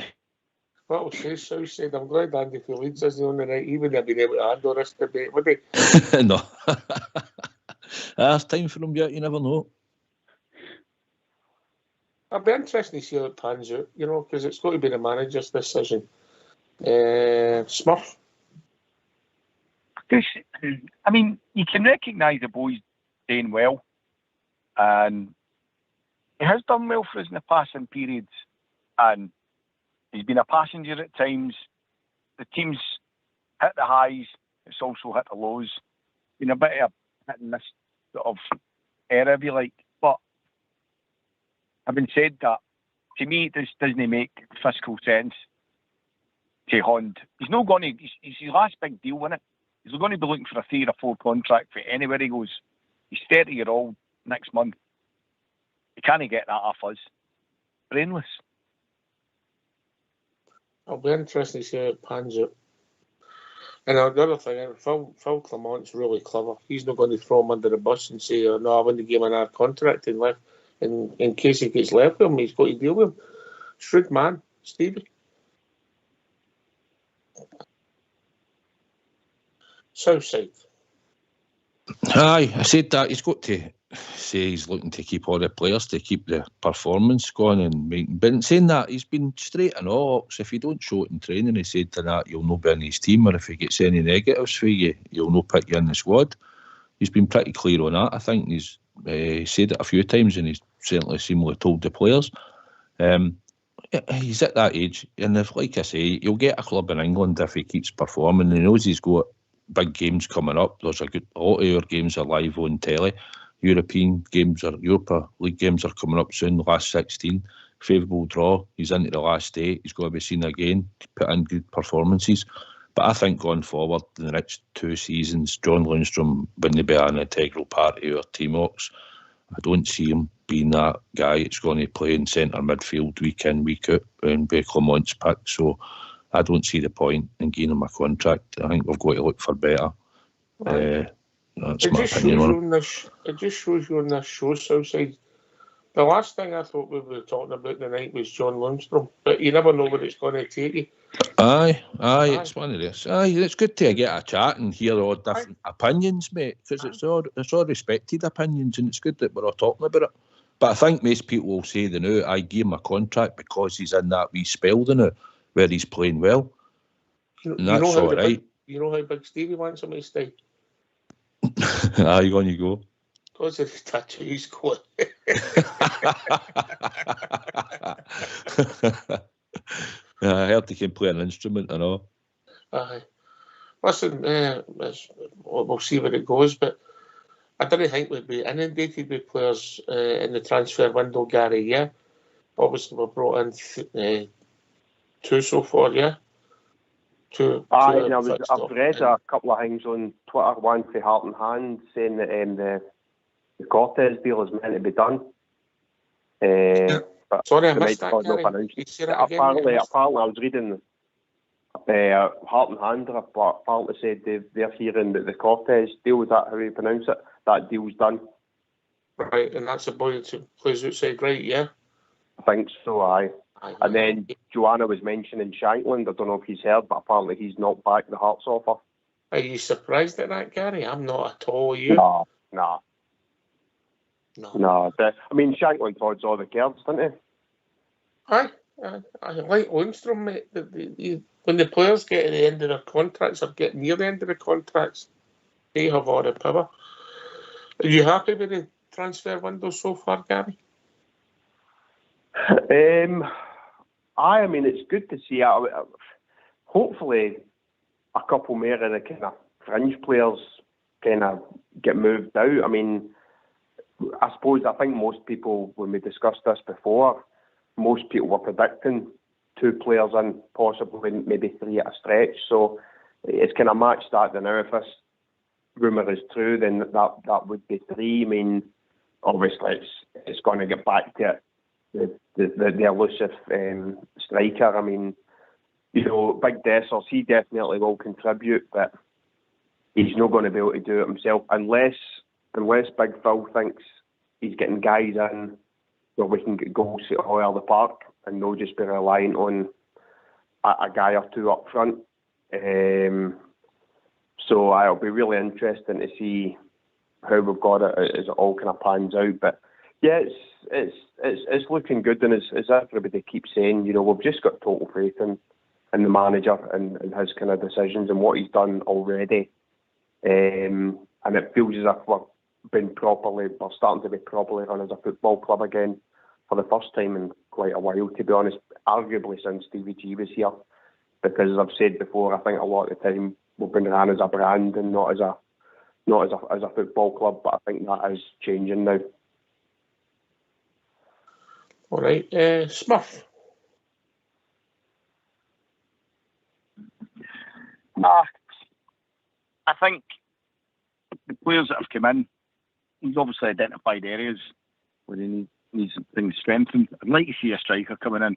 What will say, Southside? I'm glad Andy Phillips isn't on the night. He wouldn't have been able to handle this debate, would he? No. There's time for him yet, you never know. I'd be interested to see how it pans out, because it's got to be the manager's decision. Smurf? I mean, you can recognise the boy's doing well, and he has done well for us in the passing periods, and he's been a passenger at times. The team's hit the highs, it's also hit the lows. Been a bit of a hit and miss sort of era, if you like. But having said that, to me, this doesn't make fiscal sense to Hond. He's not going to. He's his last big deal, isn't it? He's going to be looking for a 3 or 4 contract for anywhere he goes. He's 30-year-old next month. He can't get that off us. Brainless. I'll be interested to see how it pans out. And the other thing, Phil Clement's really clever. He's not going to throw him under the bus and say, "Oh, no, I wouldn't give him another contract and left." In case he gets left with him, he's got to deal with him. Shrewd man, Stevie. Southside. Aye, I said that. He's got to say he's looking to keep all the players to keep the performance going and making. But in saying that, he's been straight and all. So if you don't show it in training, he said to that, you'll not be in his team, or if he gets any negatives for you, you'll not put you in the squad. He's been pretty clear on that. I think he's said it a few times, and he's certainly seemingly told the players. He's at that age, and if, like I say, he'll get a club in England if he keeps performing. He knows he's got big games coming up. There's a lot of your games are live on telly. European games or Europa League games are coming up soon. The last 16, favourable draw. He's into the last 8. He's got to be seen again, put in good performances. But I think going forward in the next 2 seasons, John Lundstram wouldn't be an integral part of our team, Ox. I don't see him being that guy that's going to play in centre midfield week in, week out and be Clement's pick. So I don't see the point in giving him a contract. I think we've got to look for better. That's my opinion on it. It just shows you on this show, Southside. The last thing I thought we were talking about tonight was John Lundstram, but you never know where it's going to take you. Aye, it's one of this. Aye, it's good to get a chat and hear all different opinions, mate, because it's all respected opinions, and it's good that we're all talking about it. But I think most people will say they know I give him a contract because he's in that wee spell now where he's playing well. And that's all right. You know how big Stevie wants him to stay? Aye, on you go. Because of the tattoos got. I heard he can play an instrument and all. Aye. Listen, we'll see where it goes, but I don't think we'd be inundated with players in the transfer window, Gary, yeah? Obviously, we've brought in 2 so far, yeah? I've read a couple of things on Twitter, one for Heart and Hand, saying that the Cortez deal is meant to be done. But sorry, I missed that, Gary. Apparently, I was reading Heart and Hand apparently said they're hearing that the Cortez deal, is that how you pronounce it? That deal's done. Right, and that's the boy that plays outside right, yeah? I think so, aye. And then Joanna was mentioning Shankland. I don't know if he's heard, but apparently he's not back the Hearts offer. Are you surprised at that, Gary? I'm not at all. You? No. I mean, Shankland odds all the cards, didn't he? Aye. I like Lundstram, mate. When the players get to the end of their contracts or get near the end of the contracts, they have all the power. Are you happy with the transfer window so far, Gary? I mean, it's good to see. Hopefully, a couple more of the kind of fringe players kind of get moved out. I mean, I think most people, when we discussed this before, most people were predicting 2 players in, possibly maybe 3 at a stretch. So it's kind of matched that. Now, if this rumour is true, then that would be 3. I mean, obviously, it's going to get back to the elusive striker. I mean, you know, Big Dessers, he definitely will contribute, but he's not going to be able to do it himself unless Big Phil thinks he's getting guys in where we can get goals at all over the park and not just be relying on a guy or 2 up front. So it'll be really interesting to see how we've got it as it all kind of pans out. But yeah, it's looking good, and as everybody keeps saying, you know, we've just got total faith in the manager and his kind of decisions and what he's done already. And it feels as if we're starting to be properly run as a football club again for the first time in quite a while, to be honest, arguably since Stevie G was here. Because as I've said before, I think a lot of the time we've been run as a brand and not as a football club, but I think that is changing now. All right, Smurf. I think the players that have come in, he's obviously identified areas where he needs things strengthened. I'd like to see a striker coming in.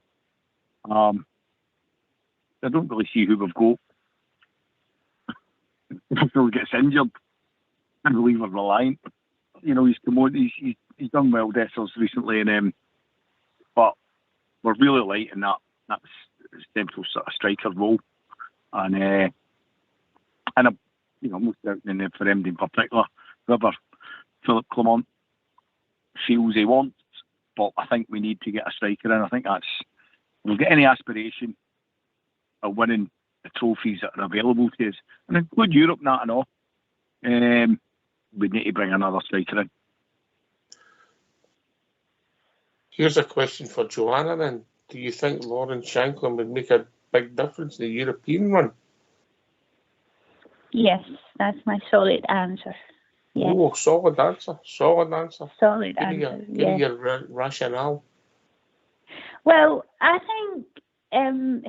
I don't really see who we've got. If Phil gets injured, I believe we're reliant. You know, he's come on, he's done well, Dessers, recently, and but we're really light in that central sort of striker role, and you know, most certainly for MD in particular, whoever Philip Clement feels he wants. But I think we need to get a striker in. I think we'll get any aspiration of winning the trophies that are available to us, and include Europe, not and all. We need to bring another striker in. Here's a question for Joanna then. Do you think Lawrence Shankland would make a big difference in the European run? Yes, that's my solid answer. Yes. Oh, solid answer. Give me your rationale. Well, I think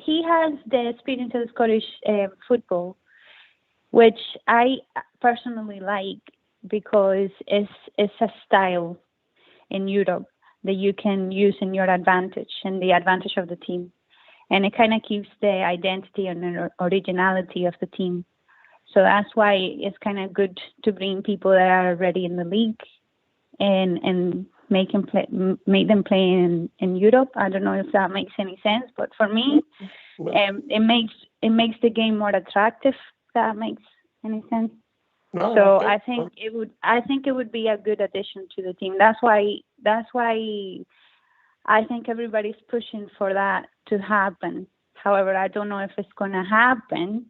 he has the experience of Scottish football, which I personally like because it's a style in Europe that you can use in your advantage and the advantage of the team. And it kind of keeps the identity and the originality of the team. So that's why it's kind of good to bring people that are already in the league and make them play in Europe. I don't know if that makes any sense, but for me, It makes the game more attractive. If that makes any sense. No, So okay. I think it would be a good addition to the team. That's why I think everybody's pushing for that to happen. However, I don't know if it's going to happen,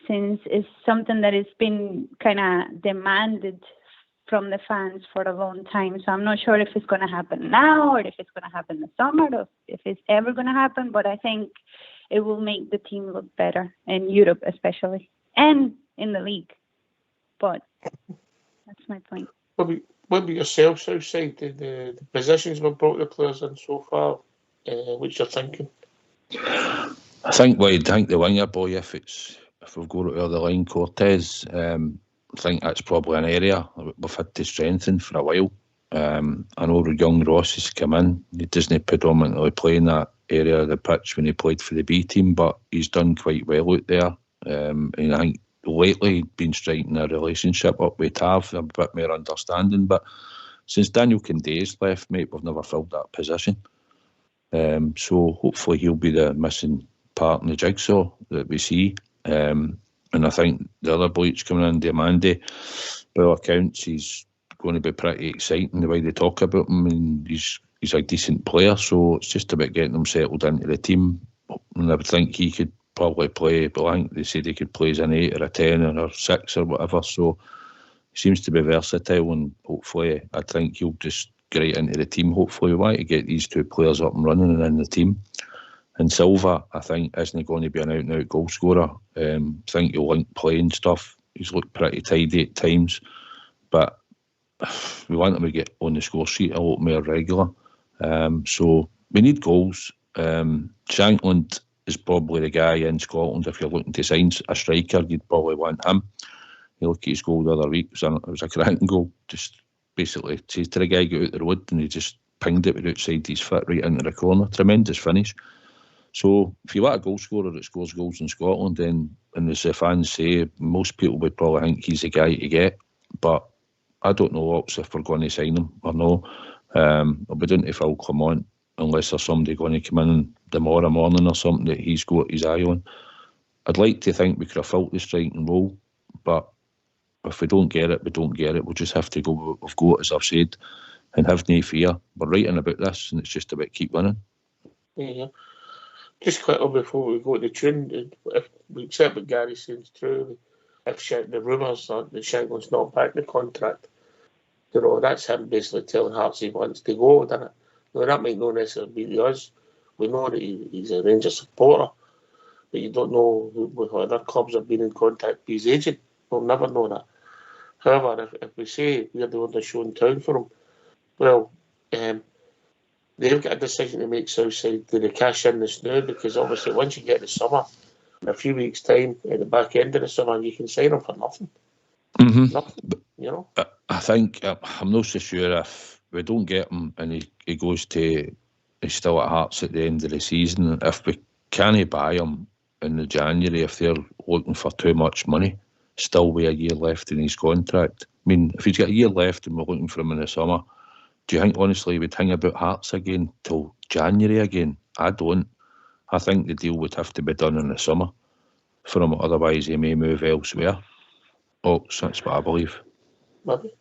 since it's something that has been kind of demanded from the fans for a long time. So I'm not sure if it's going to happen now, or if it's going to happen this summer, or if it's ever going to happen. But I think it will make the team look better in Europe, especially, and in the league. But that's my point. What about yourself, Southside? The positions we've brought the players in so far, what's your thinking? I think the winger boy, if we've got it over the line, Cortez, I think that's probably an area we've had to strengthen for a while. I know young Ross has come in. He doesn't predominantly play in that area of the pitch when he played for the B team, but he's done quite well out there. And I think lately been striking a relationship up with Tav, a bit more understanding. But since Daniel Condé's left, mate, we've never filled that position. So hopefully he'll be the missing part in the jigsaw that we see. And I think the other bloke's coming in, Diamande, by all accounts, he's going to be pretty exciting the way they talk about him, and he's a decent player, so it's just about getting him settled into the team. And I would think he could probably play, but I think they said he could play as an 8 or a 10 or a 6 or whatever, so he seems to be versatile, and hopefully I think he'll just get right into the team. Hopefully we want to get these two players up and running and in the team. And Silva, I think, isn't going to be an out-and-out goal scorer. I think he'll link play and stuff. He's looked pretty tidy at times, but we want him to get on the score sheet a lot more regular. So we need goals. Shankland is probably the guy in Scotland. If you're looking to sign a striker, you'd probably want him. You look at his goal the other week, it was a cracking goal. Just basically says to the guy, get out the road, and he just pinged it with outside his foot right into the corner. Tremendous finish. So if you want a goal scorer that scores goals in Scotland, then, and as the fans say, most people would probably think he's the guy to get. But I don't know if we're going to sign him or no. I'll be doing to Phil Clement unless there's somebody going to come in tomorrow morning or something that he's got his eye on. I'd like to think we could have filled the striking role, but if we don't get it, we don't get it. We'll just have to go with what we've got, as I've said, and have no fear. We're writing about this, and it's just about keep winning. Yeah. Just quickly before we go to the tune, if we accept what Gary says true, if the rumours are that Shankland's not back in the contract, you know, that's him basically telling Hearts he wants to go, doesn't it? Now, that might not necessarily be to us. We know that he's a Rangers supporter, but you don't know what other clubs have been in contact with his agent. We'll never know that. However, if we say we're the only show in town for him, well, they've got a decision to make, Southside. Do they cash in this now? Because obviously once you get the summer, in a few weeks' time, at the back end of the summer, you can sign him for nothing. Mm-hmm. Nothing, you know? I think, I'm not so sure if we don't get him and he goes to, he's still at Hearts at the end of the season. If we can't buy him in the January, if they're looking for too much money, still with a year left in his contract. I mean, if he's got a year left and we're looking for him in the summer, do you think, honestly, we'd hang about Hearts again till January again? I don't. I think the deal would have to be done in the summer for him, otherwise he may move elsewhere. Oh, that's what I believe. Maybe.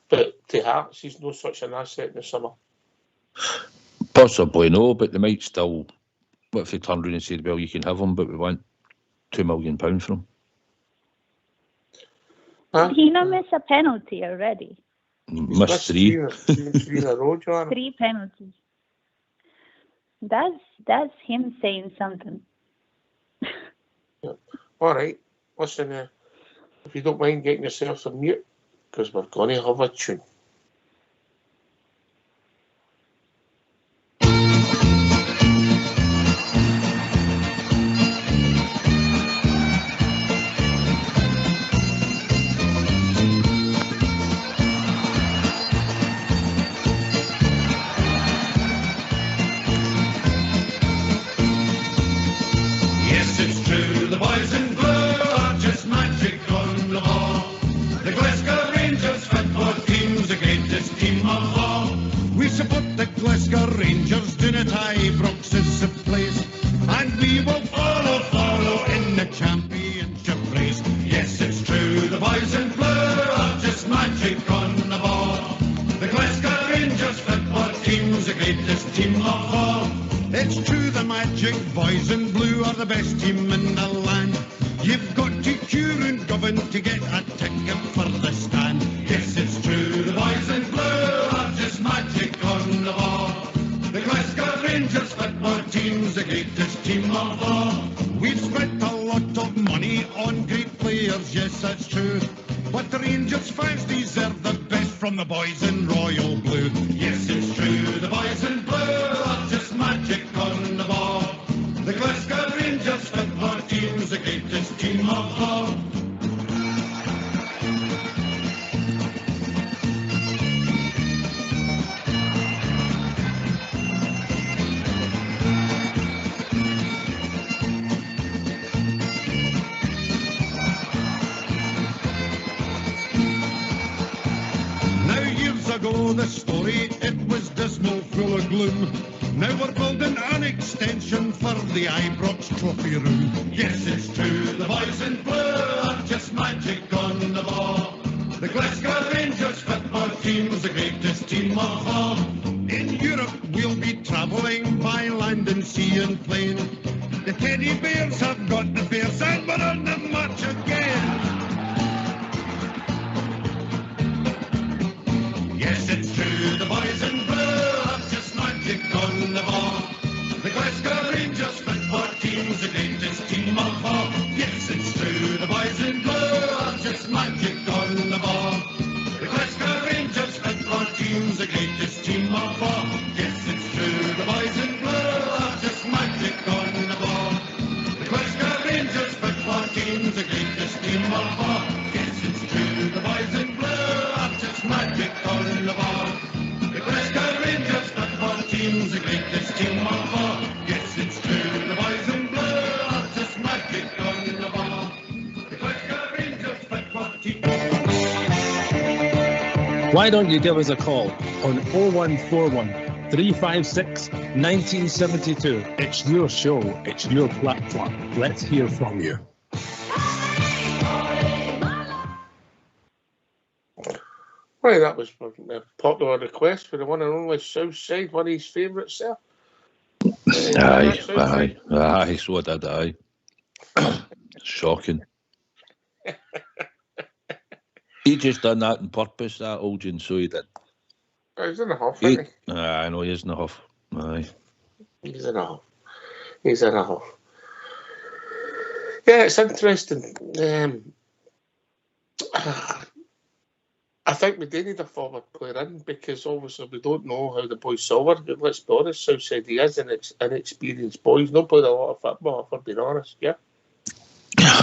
But to Hearts, he's no such an asset in the summer. Possibly no, but they might still, what if they turned around and said, well, you can have him, but we want £2 million for him? Huh? He not miss a penalty already. Missed three. Three in a row, Joanna. 3 penalties. That's him saying something. Yeah. All right. Listen, if you don't mind getting yourself some mute, because we're going to have a tune. Rangers fit for teams boys in blue are just magic on the ball. The Glasgow Rangers football team's the greatest team of all. It's true the magic boys in blue are the best team in the land. You've got to queue and govern to get a ticket for the stand. Yes, it's true, the boys in blue are just magic on the ball. The Glasgow Rangers football team's the greatest team of all. We've spent a lot of money on great players, yes, that's true. But the Rangers fans deserve the best from the boys in royal blue. Yes, it's true, the boys in blue are just magic on the ball. The Glasgow Rangers football team's the greatest team of all. Ago, the story, it was dismal, full of gloom. Now we're building an extension for the Ibrox Trophy room. Yes, it's true, the boys in blue are just magic on the ball. The Glasgow Rangers football team's the greatest team of all. In Europe, we'll be travelling by land and sea and plain. The teddy bears have got the bears and we're on the march again. Yes, it's true, the boys in blue are just magic on the ball. The Glasgow Rangers football team's the greatest team of all. Yes, it's true, the boys in blue are just magic on the ball. The Glasgow Rangers football team's the greatest team of all. Yes, it's true, the boys in blue are just magic on the ball. The Glasgow Rangers football team's the greatest team of all. Yes, it's true, the boys in blue are just magic on the ball. The Glasgow Rangers football team's the greatest team of all. Yes, it's true, the boys in blue are just magic on the ball. The Glasgow Rangers football team. Why don't you give us a call on 0141 356 1972? It's your show, it's your platform. Let's hear from you. Right, that was a popular request for the one and only Southside, one of his favourites there. Aye, so did I. Shocking. He just done that on purpose, that Olgin, so he did. He's in a huff, isn't he? I know he is in a huff. Aye. He's in a huff. He's in a huff. Yeah, it's interesting. I think we do need a forward player in because obviously we don't know how the boys Silver. Let's be honest, Southside, he is an inexperienced boy. He's not played a lot of football, if I'm being honest. Yeah.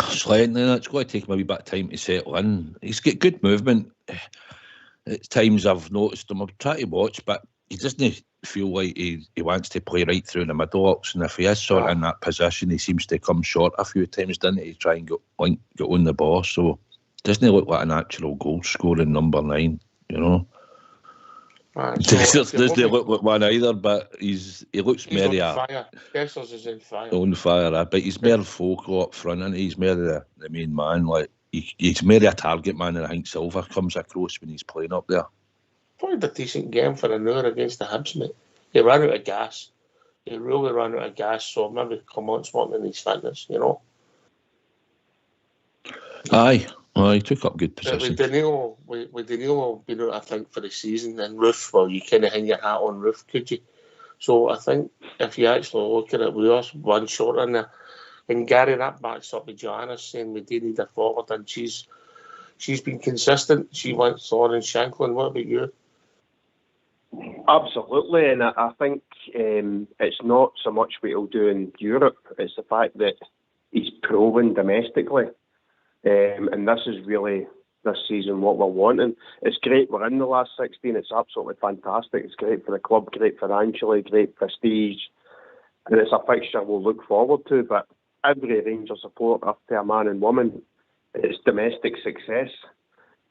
Slightly, it's going to take him a wee bit of time to settle in. He's got good movement. At times I've noticed him. I'm trying to watch, but he doesn't feel like he wants to play right through the middle, and if he is sort of in that position, he seems to come short a few times, doesn't he, to try and get on the ball. So doesn't he look like a natural goal scoring number 9, you know? Doesn't look like one either, but he looks more on fire. Kessler's is on fire. On fire, but he's more focal up front, and he's more the main man. Like he's more a target man, and I think Silver comes across when he's playing up there. Played a decent game for an hour against the Hibs, mate. He ran out of gas. He really ran out of gas, so maybe come on, something in his fitness, you know. Aye. Well, he took up good position. With Danilo being out, I think, for the season, and Roof, well, you kind of hang your hat on Roof, could you? So I think if you actually look at it, we are one short in there. And Gary, that backs up with Joanna saying we do need a forward, and she's been consistent. She wants Lauren Shanklin. What about you? Absolutely, and I think it's not so much what he'll do in Europe, it's the fact that he's proven domestically. And this is really, this season, what we're wanting. It's great we're in the last 16. It's absolutely fantastic. It's great for the club, great financially, great prestige. And it's a fixture we'll look forward to. But every Rangers supporter, to a man and woman, it's domestic success.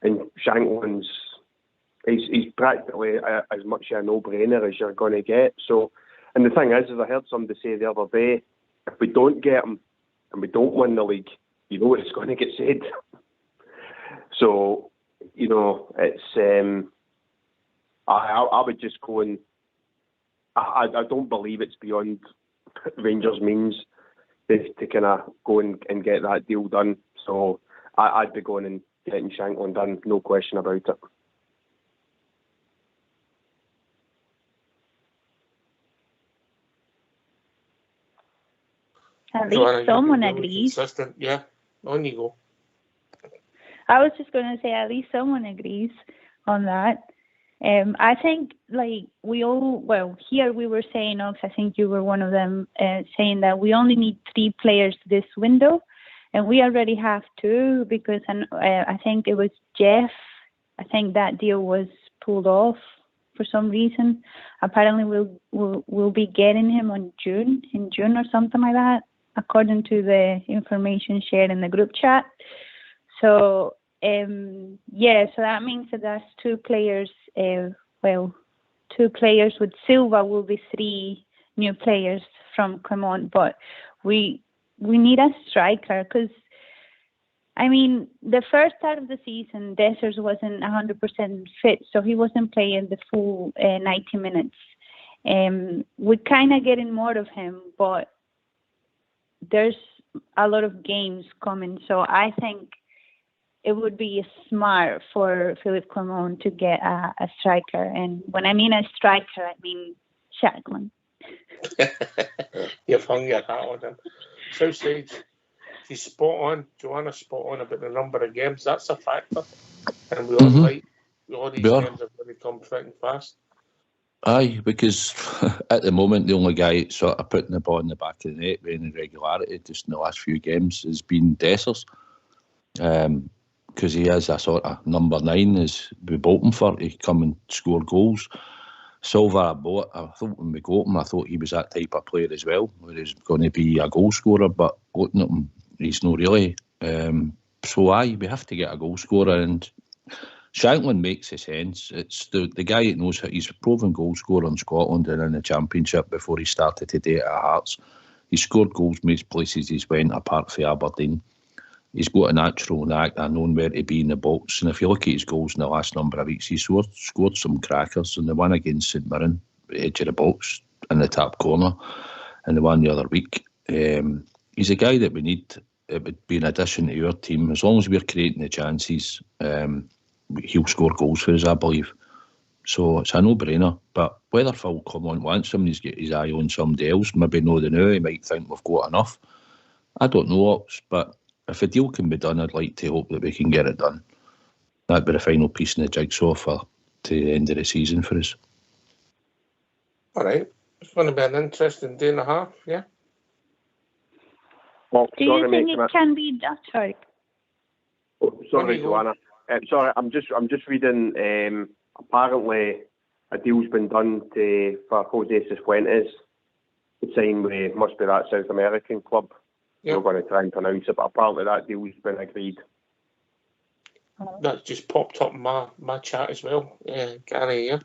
And Shanklin's, he's practically as much a no-brainer as you're going to get. So, and the thing is I heard somebody say the other day, if we don't get him and we don't win the league, you know what it's going to get said. So, you know, it's I would just go and I don't believe it's beyond Rangers' means to kind of go and get that deal done. So I'd be going and getting Shankland done, no question about it. At least someone agrees. Consistent. Yeah, on you go. I was just going to say, at least someone agrees on that. I think, like, here we were saying, Ox, I think you were one of them, saying that we only need 3 players this window, and we already have 2, because I think it was Jeff. I think that deal was pulled off for some reason. Apparently, we'll be getting him in June or something like that, according to the information shared in the group chat. So, so that means that that's 2 players. 2 players with Silva will be 3 new players from Clermont, but we need a striker, because, I mean, the first part of the season, Dessers wasn't 100% fit, so he wasn't playing the full 90 minutes. We're kind of getting more of him, but there's a lot of games coming, so I think it would be smart for Philippe Clermont to get a striker. And when I mean a striker, I mean Shankland. You've hung your hat on him. Southside, he's spot on. Joanna's spot on about the number of games. That's a factor. And we all like all these games are going to come thick and fast. Aye, because at the moment, the only guy sort of putting the ball in the back of the net with any regularity just in the last few games has been Dessers. Because he is a sort of number 9, as we bought him for, to come and score goals. Silva, I thought when we got him, I thought he was that type of player as well, where he's going to be a goal scorer, but looking at him, he's not really. So aye, we have to get a goal scorer, and Shankland makes a sense. It's the guy that knows how. He's a proven goal scorer in Scotland and in the Championship before he started to do it at Hearts. He scored goals most places he's went, apart from Aberdeen. He's got a natural knack of knowing where to be in the box. And if you look at his goals in the last number of weeks, he's scored some crackers. And the one against St Mirren, the edge of the box in the top corner, and the one the other week. He's a guy that we need. It would be an addition to our team. As long as we're creating the chances, he'll score goals for us, I believe. So it's a no-brainer. But whether Phil Clermont wants him, he's got his eye on somebody else, maybe not the now, he might think we've got enough. I don't know, but if a deal can be done, I'd like to hope that we can get it done. That'd be the final piece in the jigsaw to the end of the season for us. All right. It's going to be an interesting day and a half, yeah? Well, do you think it can be done? Sorry. Oh, sorry, Joanna. Sorry, I'm just reading. Apparently, a deal's been done for Jose Cifuentes to sign with, must be that South American club. Yep. I'm not going to try and pronounce it, but apparently that deal's been agreed. That's just popped up in my chat as well, Gary.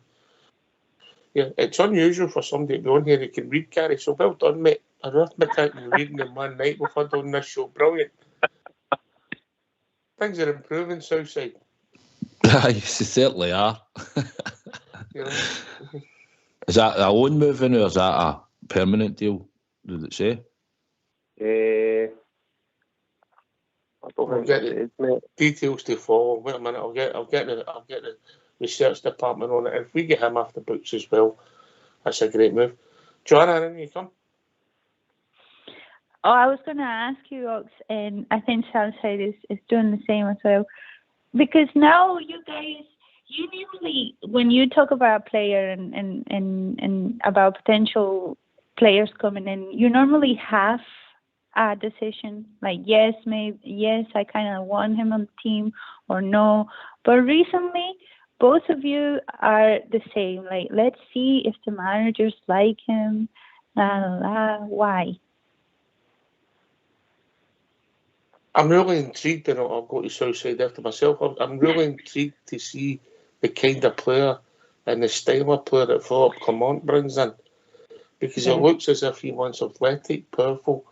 Yeah, it's unusual for somebody to be on here that can read, Gary. So well done, mate. Arithmetic and reading in one night we've had on this show. Brilliant. Things are improving, Southside. Aye, they certainly are. Is that a loan moving or is that a permanent deal? Did it say? I don't get it, mate. Details to follow. Wait a minute, I'll get the research department on it. If we get him off the books as well, that's a great move. Joanna, in you come. Oh, I was going to ask you, Ox, and I think Southside is doing the same as well. Because now you guys, you usually, when you talk about a player and about potential players coming in, you normally have a decision, like yes, I kind of want him on the team, or no. But recently, both of you are the same. Like, let's see if the managers like him. Why? I'm really intrigued, and I'll go to Southside after myself. I'm really intrigued to see the kind of player and the style of player that Philippe Clermont brings in, because it looks as if he wants athletic, powerful,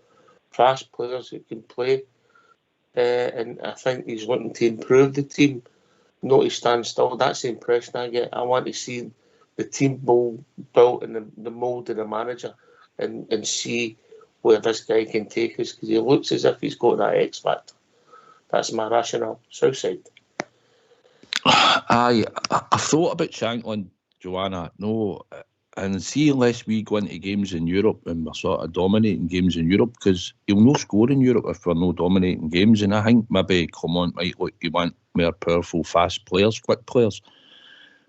fast players that can play. and I think he's wanting to improve the team, not to stand still. That's the impression I get. I want to see the team built in the mould of the manager and see where this guy can take us, because he looks as if he's got that X factor. That's my rationale. Southside. I thought about Shankland, Joanna. No, and see, unless we go into games in Europe and we're sort of dominating games in Europe, because he'll no score in Europe if we're no dominating games. And I think maybe Clement might look, you want more powerful, fast players, quick players.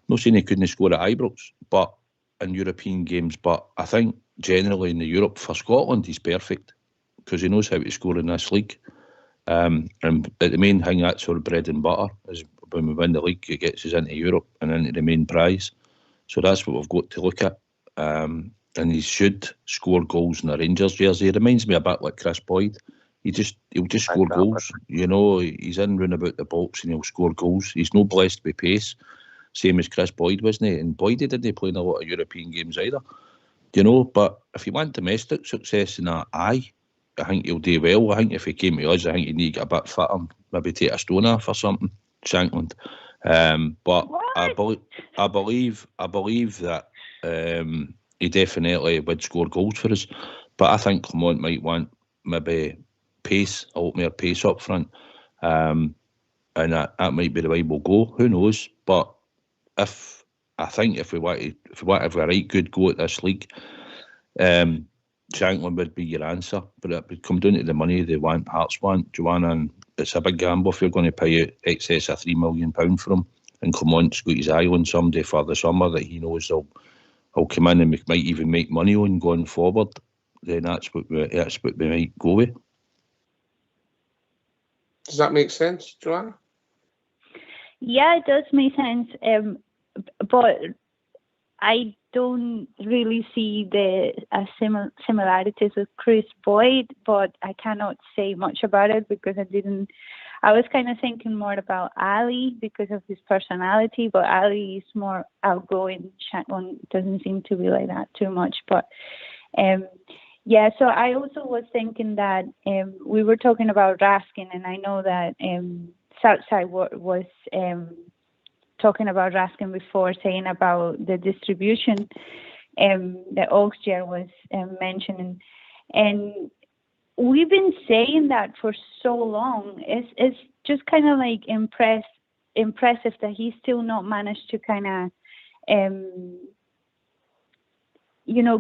Not saying he couldn't score at Ibrox, but in European games. But I think generally in the Europe for Scotland, he's perfect because he knows how to score in this league. And the main thing, that's sort of bread and butter, is when we win the league, it gets us into Europe and into the main prize. So that's what we've got to look at. And he should score goals in the Rangers jersey. He reminds me a bit like Chris Boyd. He'll just score goals. You know, he's in round about the box and he'll score goals. He's not blessed with pace, same as Chris Boyd, wasn't he? And Boyd didn't play in a lot of European games either. You know, but if you want domestic success in that, I think he'll do well. I think if he came to us, I think he'd need to get a bit fitter, maybe take a stone off or something, Shankland. But what? I believe that he definitely would score goals for us. But I think Clement might want maybe pace, a lot more pace up front, and that might be the way we'll go. Who knows? But if we want to have a right good go at this league, Shankland would be your answer. But it would come down to the money they want, Hearts want, Joanna, and it's a big gamble if you're going to pay out excess of £3 million for him. And Clement's got his eye on somebody for the summer that he knows will come in and might even make money on going forward. Then that's what we might go with. Does that make sense, Joanna? Yeah, it does make sense. But I don't really see the similarities with Chris Boyd, but I cannot say much about it because I was kind of thinking more about Ali because of his personality, but Ali is more outgoing. Shankland doesn't seem to be like that too much. But yeah, so I also was thinking that we were talking about Raskin, and I know that Southside was talking about Raskin before, saying about the distribution that Oxgear was mentioning. And we've been saying that for so long. It's just kind of like impressive that he's still not managed to kind of,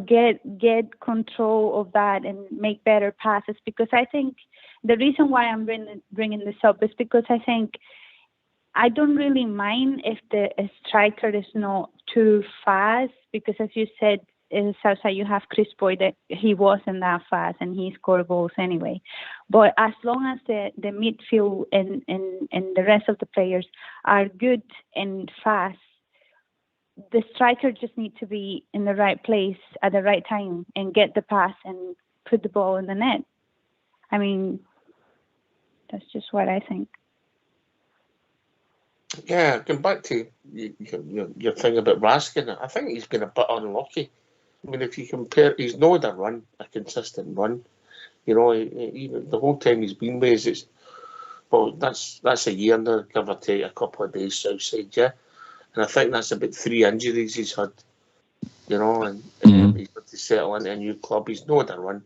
get control of that and make better passes. Because I think the reason why I'm bringing this up is because I think I don't really mind if the striker is not too fast, because as you said, in Southside, you have Chris Boyd, that he wasn't that fast and he scored goals anyway. But as long as the midfield and the rest of the players are good and fast, the striker just needs to be in the right place at the right time and get the pass and put the ball in the net. I mean, that's just what I think. Yeah, going back to your thing about Raskin, I think he's been a bit unlucky. I mean, if you compare, he's not had a consistent run. You know, even the whole time he's been with us, that's a year now, give or take a couple of days Southside, yeah. And I think that's about 3 injuries he's had. You know, and he's got to settle into a new club. He's not had a run.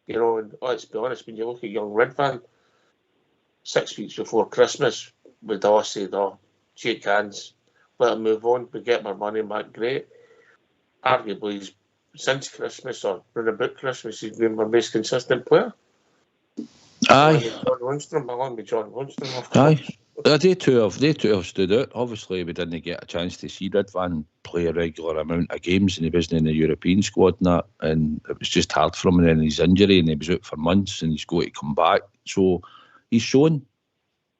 You know, and let's be honest, when you look at young Redvan, 6 weeks before Christmas, we'd all said, shake hands, let him move on, we get our money back, great. Arguably, since Christmas or round about Christmas, he's been my most consistent player. Aye. Along with John Lundstram, of course. Aye. They two have stood out. Obviously, we didn't get a chance to see Redvan play a regular amount of games, and he wasn't in the European squad and it was just hard for him, and then his injury, and he was out for months, and he's got to come back. So he's shown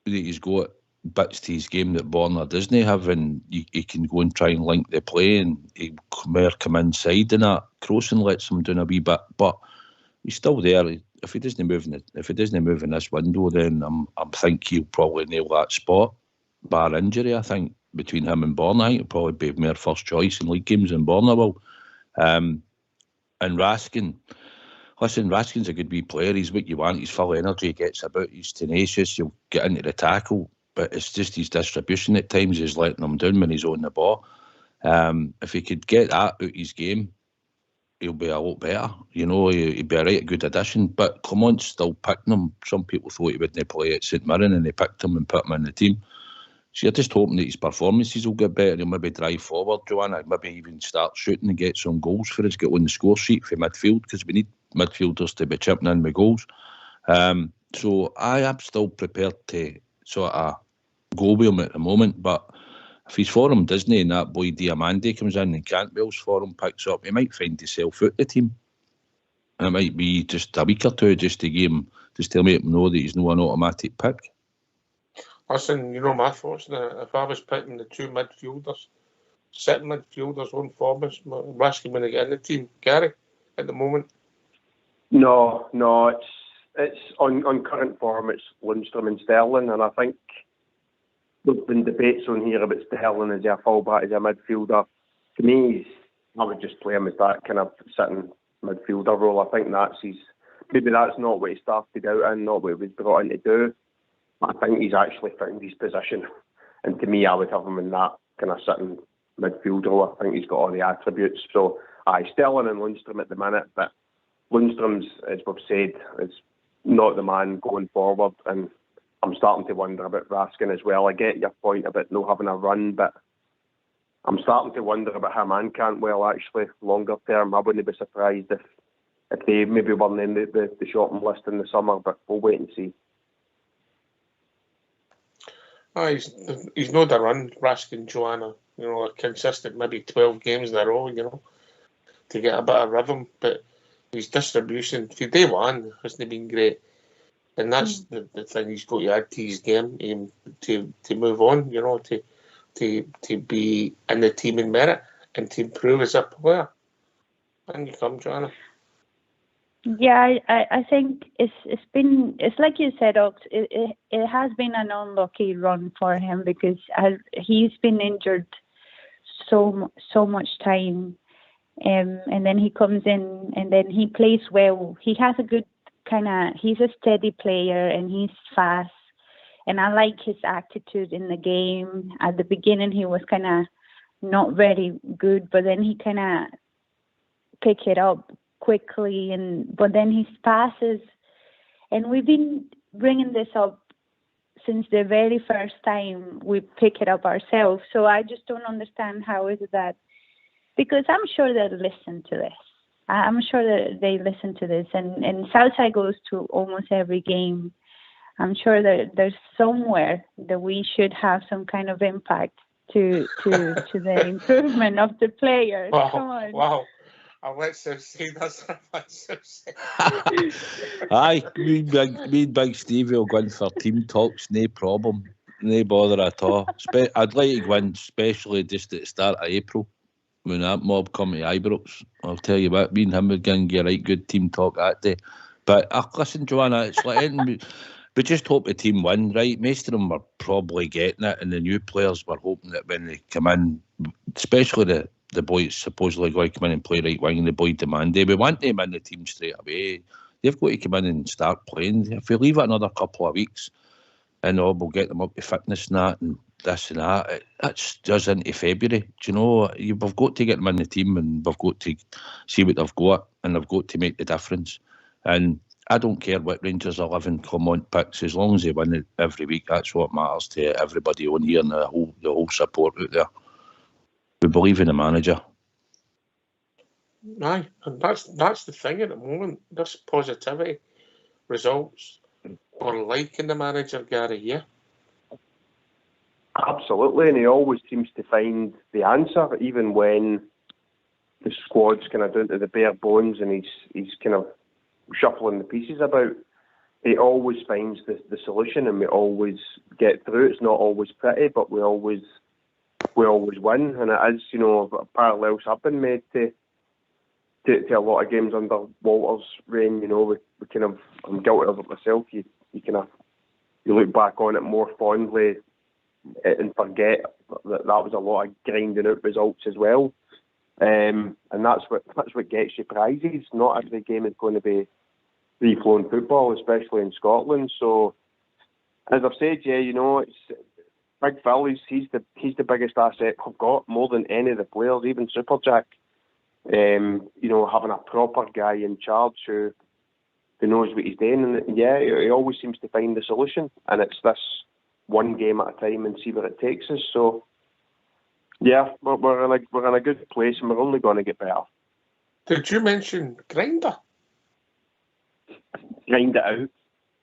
that he's got bits to his game that Borna doesn't have, and he can go and try and link the play, and he come inside, and that crossing lets him down a wee bit, but he's still there. If he doesn't move in this window, then I'm think he'll probably nail that spot, bar injury. I think between him and Borna, I think he'll probably be more first choice in league games than Borna will. And Raskin, listen, Raskin's a good wee player. He's what you want. He's full of energy. He gets about. He's tenacious. He'll get into the tackle. But it's just his distribution at times is letting him down when he's on the ball. If he could get that out his game, he'll be a lot better. He'd be a right good addition. But Clement's still picking him. Some people thought he wouldn't play at St Mirren, and they picked him and put him in the team. So you're just hoping that his performances will get better. He'll maybe drive forward, Joanna. Maybe even start shooting and get some goals for us, get on the score sheet for midfield, because we need midfielders to be chipping in with goals. So I am still prepared to sort of go with him at the moment. But if he's for him, Disney, and that boy Diamande comes in and Cantwell's for him, picks up, he might find himself out the team. And it might be just a week or two just to make him know that he's not an automatic pick. Listen, my thoughts on it. If I was picking the two midfielders, sitting midfielders on form, Raskin when I get in the team, Gary, at the moment. No, it's on current form. It's Lundstram and Sterling, and I think there's been debates on here about Sterling as a fullback, as a midfielder. To me, I would just play him as that kind of sitting midfielder role. I think maybe that's not what he started out in, not what he was brought in to do. I think he's actually found his position, and to me, I would have him in that kind of sitting midfield role. I think he's got all the attributes. So, Sterling and Lundstram at the minute, but Lundstram's, as we've said, is not the man going forward, and I'm starting to wonder about Raskin as well. I get your point about not having a run, but I'm starting to wonder about him and Cantwell actually longer term. I wouldn't be surprised if they maybe weren't in the shopping list in the summer, but we'll wait and see. He's not a run, Raskin, Joanna. A consistent maybe 12 games in a row, to get a bit of rhythm. But his distribution for day one hasn't been great. And that's the thing he's got to add to his game to move on, to be in the team in merit and to improve as a player. And you come, Joanna. Yeah, I think it's like you said, Ox. It has been an unlucky run for him because he's been injured so much time, and then he comes in and then he plays well. He has a good he's a steady player and he's fast, and I like his attitude in the game. At the beginning, he was kind of not very good, but then he kind of picked it up quickly, but then his passes, and we've been bringing this up since the very first time we pick it up ourselves. So I just don't understand how is it that, because I'm sure they listen to this. I'm sure that they listen to this, and Southside goes to almost every game. I'm sure that there's somewhere that we should have some kind of impact to the improvement of the players. Wow, come on. Wow. Let's say that's Aye, me and Big Stevie will go in for team talks, no problem, no bother at all. I'd like to go in, especially just at the start of April, when that mob come to Ibrox. I'll tell you what, me and him would get a right good team talk that day. But listen, Joanna, it's like we just hope the team win, right? Most of them were probably getting it, and the new players were hoping that when they come in, especially the boy supposedly going to come in and play right wing, the boy Demande, we want them in the team straight away. They've got to come in and start playing. If we leave it another couple of weeks, and we'll get them up to fitness and that, and this and that, that's just into February. Do we've got to get them in the team, and we've got to see what they've got, and they've got to make the difference. And I don't care what Rangers 11 Clement picks, as long as they win it every week. That's what matters to everybody on here and the whole support out there. We believe in the manager. Aye, and that's the thing at the moment. This positivity results or liking the manager, Gary, yeah? Absolutely, and he always seems to find the answer, even when the squad's kind of down to the bare bones and he's kind of shuffling the pieces about. He always finds the solution, and we always get through. It's not always pretty, but we always win, and it is, parallels have been made to a lot of games under Walter's reign. We kind of, I'm guilty of it myself. You look back on it more fondly and forget that was a lot of grinding out results as well. and that's what gets you prizes. Not every game is going to be free-flowing football, especially in Scotland. So, as I've said, yeah, you know, it's Big Phil. He's the biggest asset we've got, more than any of the players, even Super Jack. You know, having a proper guy in charge who knows what he's doing, and yeah, he always seems to find the solution. And it's this one game at a time and see where it takes us. So, yeah, we're in a good place, and we're only going to get better. Did you mention Grinder? Grind it out.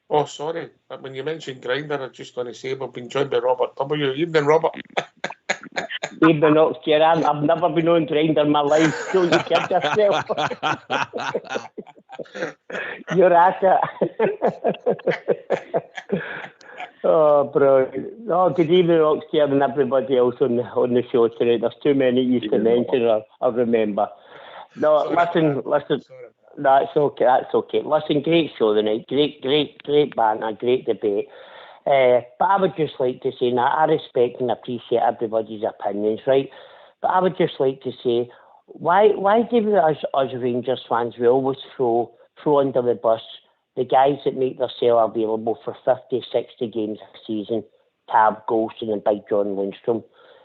Oh, sorry. When you mentioned Grinder, I was just going to say we've been joined by Robert W. Evening, Robert. Evening, Oxford. I've never been on Grinder in my life. Don't you kid yourself? You're at it. Oh, brilliant. Oh, good evening, Oxford, and everybody else on the show tonight. There's too many you to mention, I remember. No, listen. That's okay. Listen, great show tonight. Great banter, great debate. But I would just like to say, now, I respect and appreciate everybody's opinions, right? But I would just like to say, why do we, as Rangers fans, we always throw under the bus the guys that make themselves available for 50, 60 games a season, Tab, Golston and Big John Lundstram.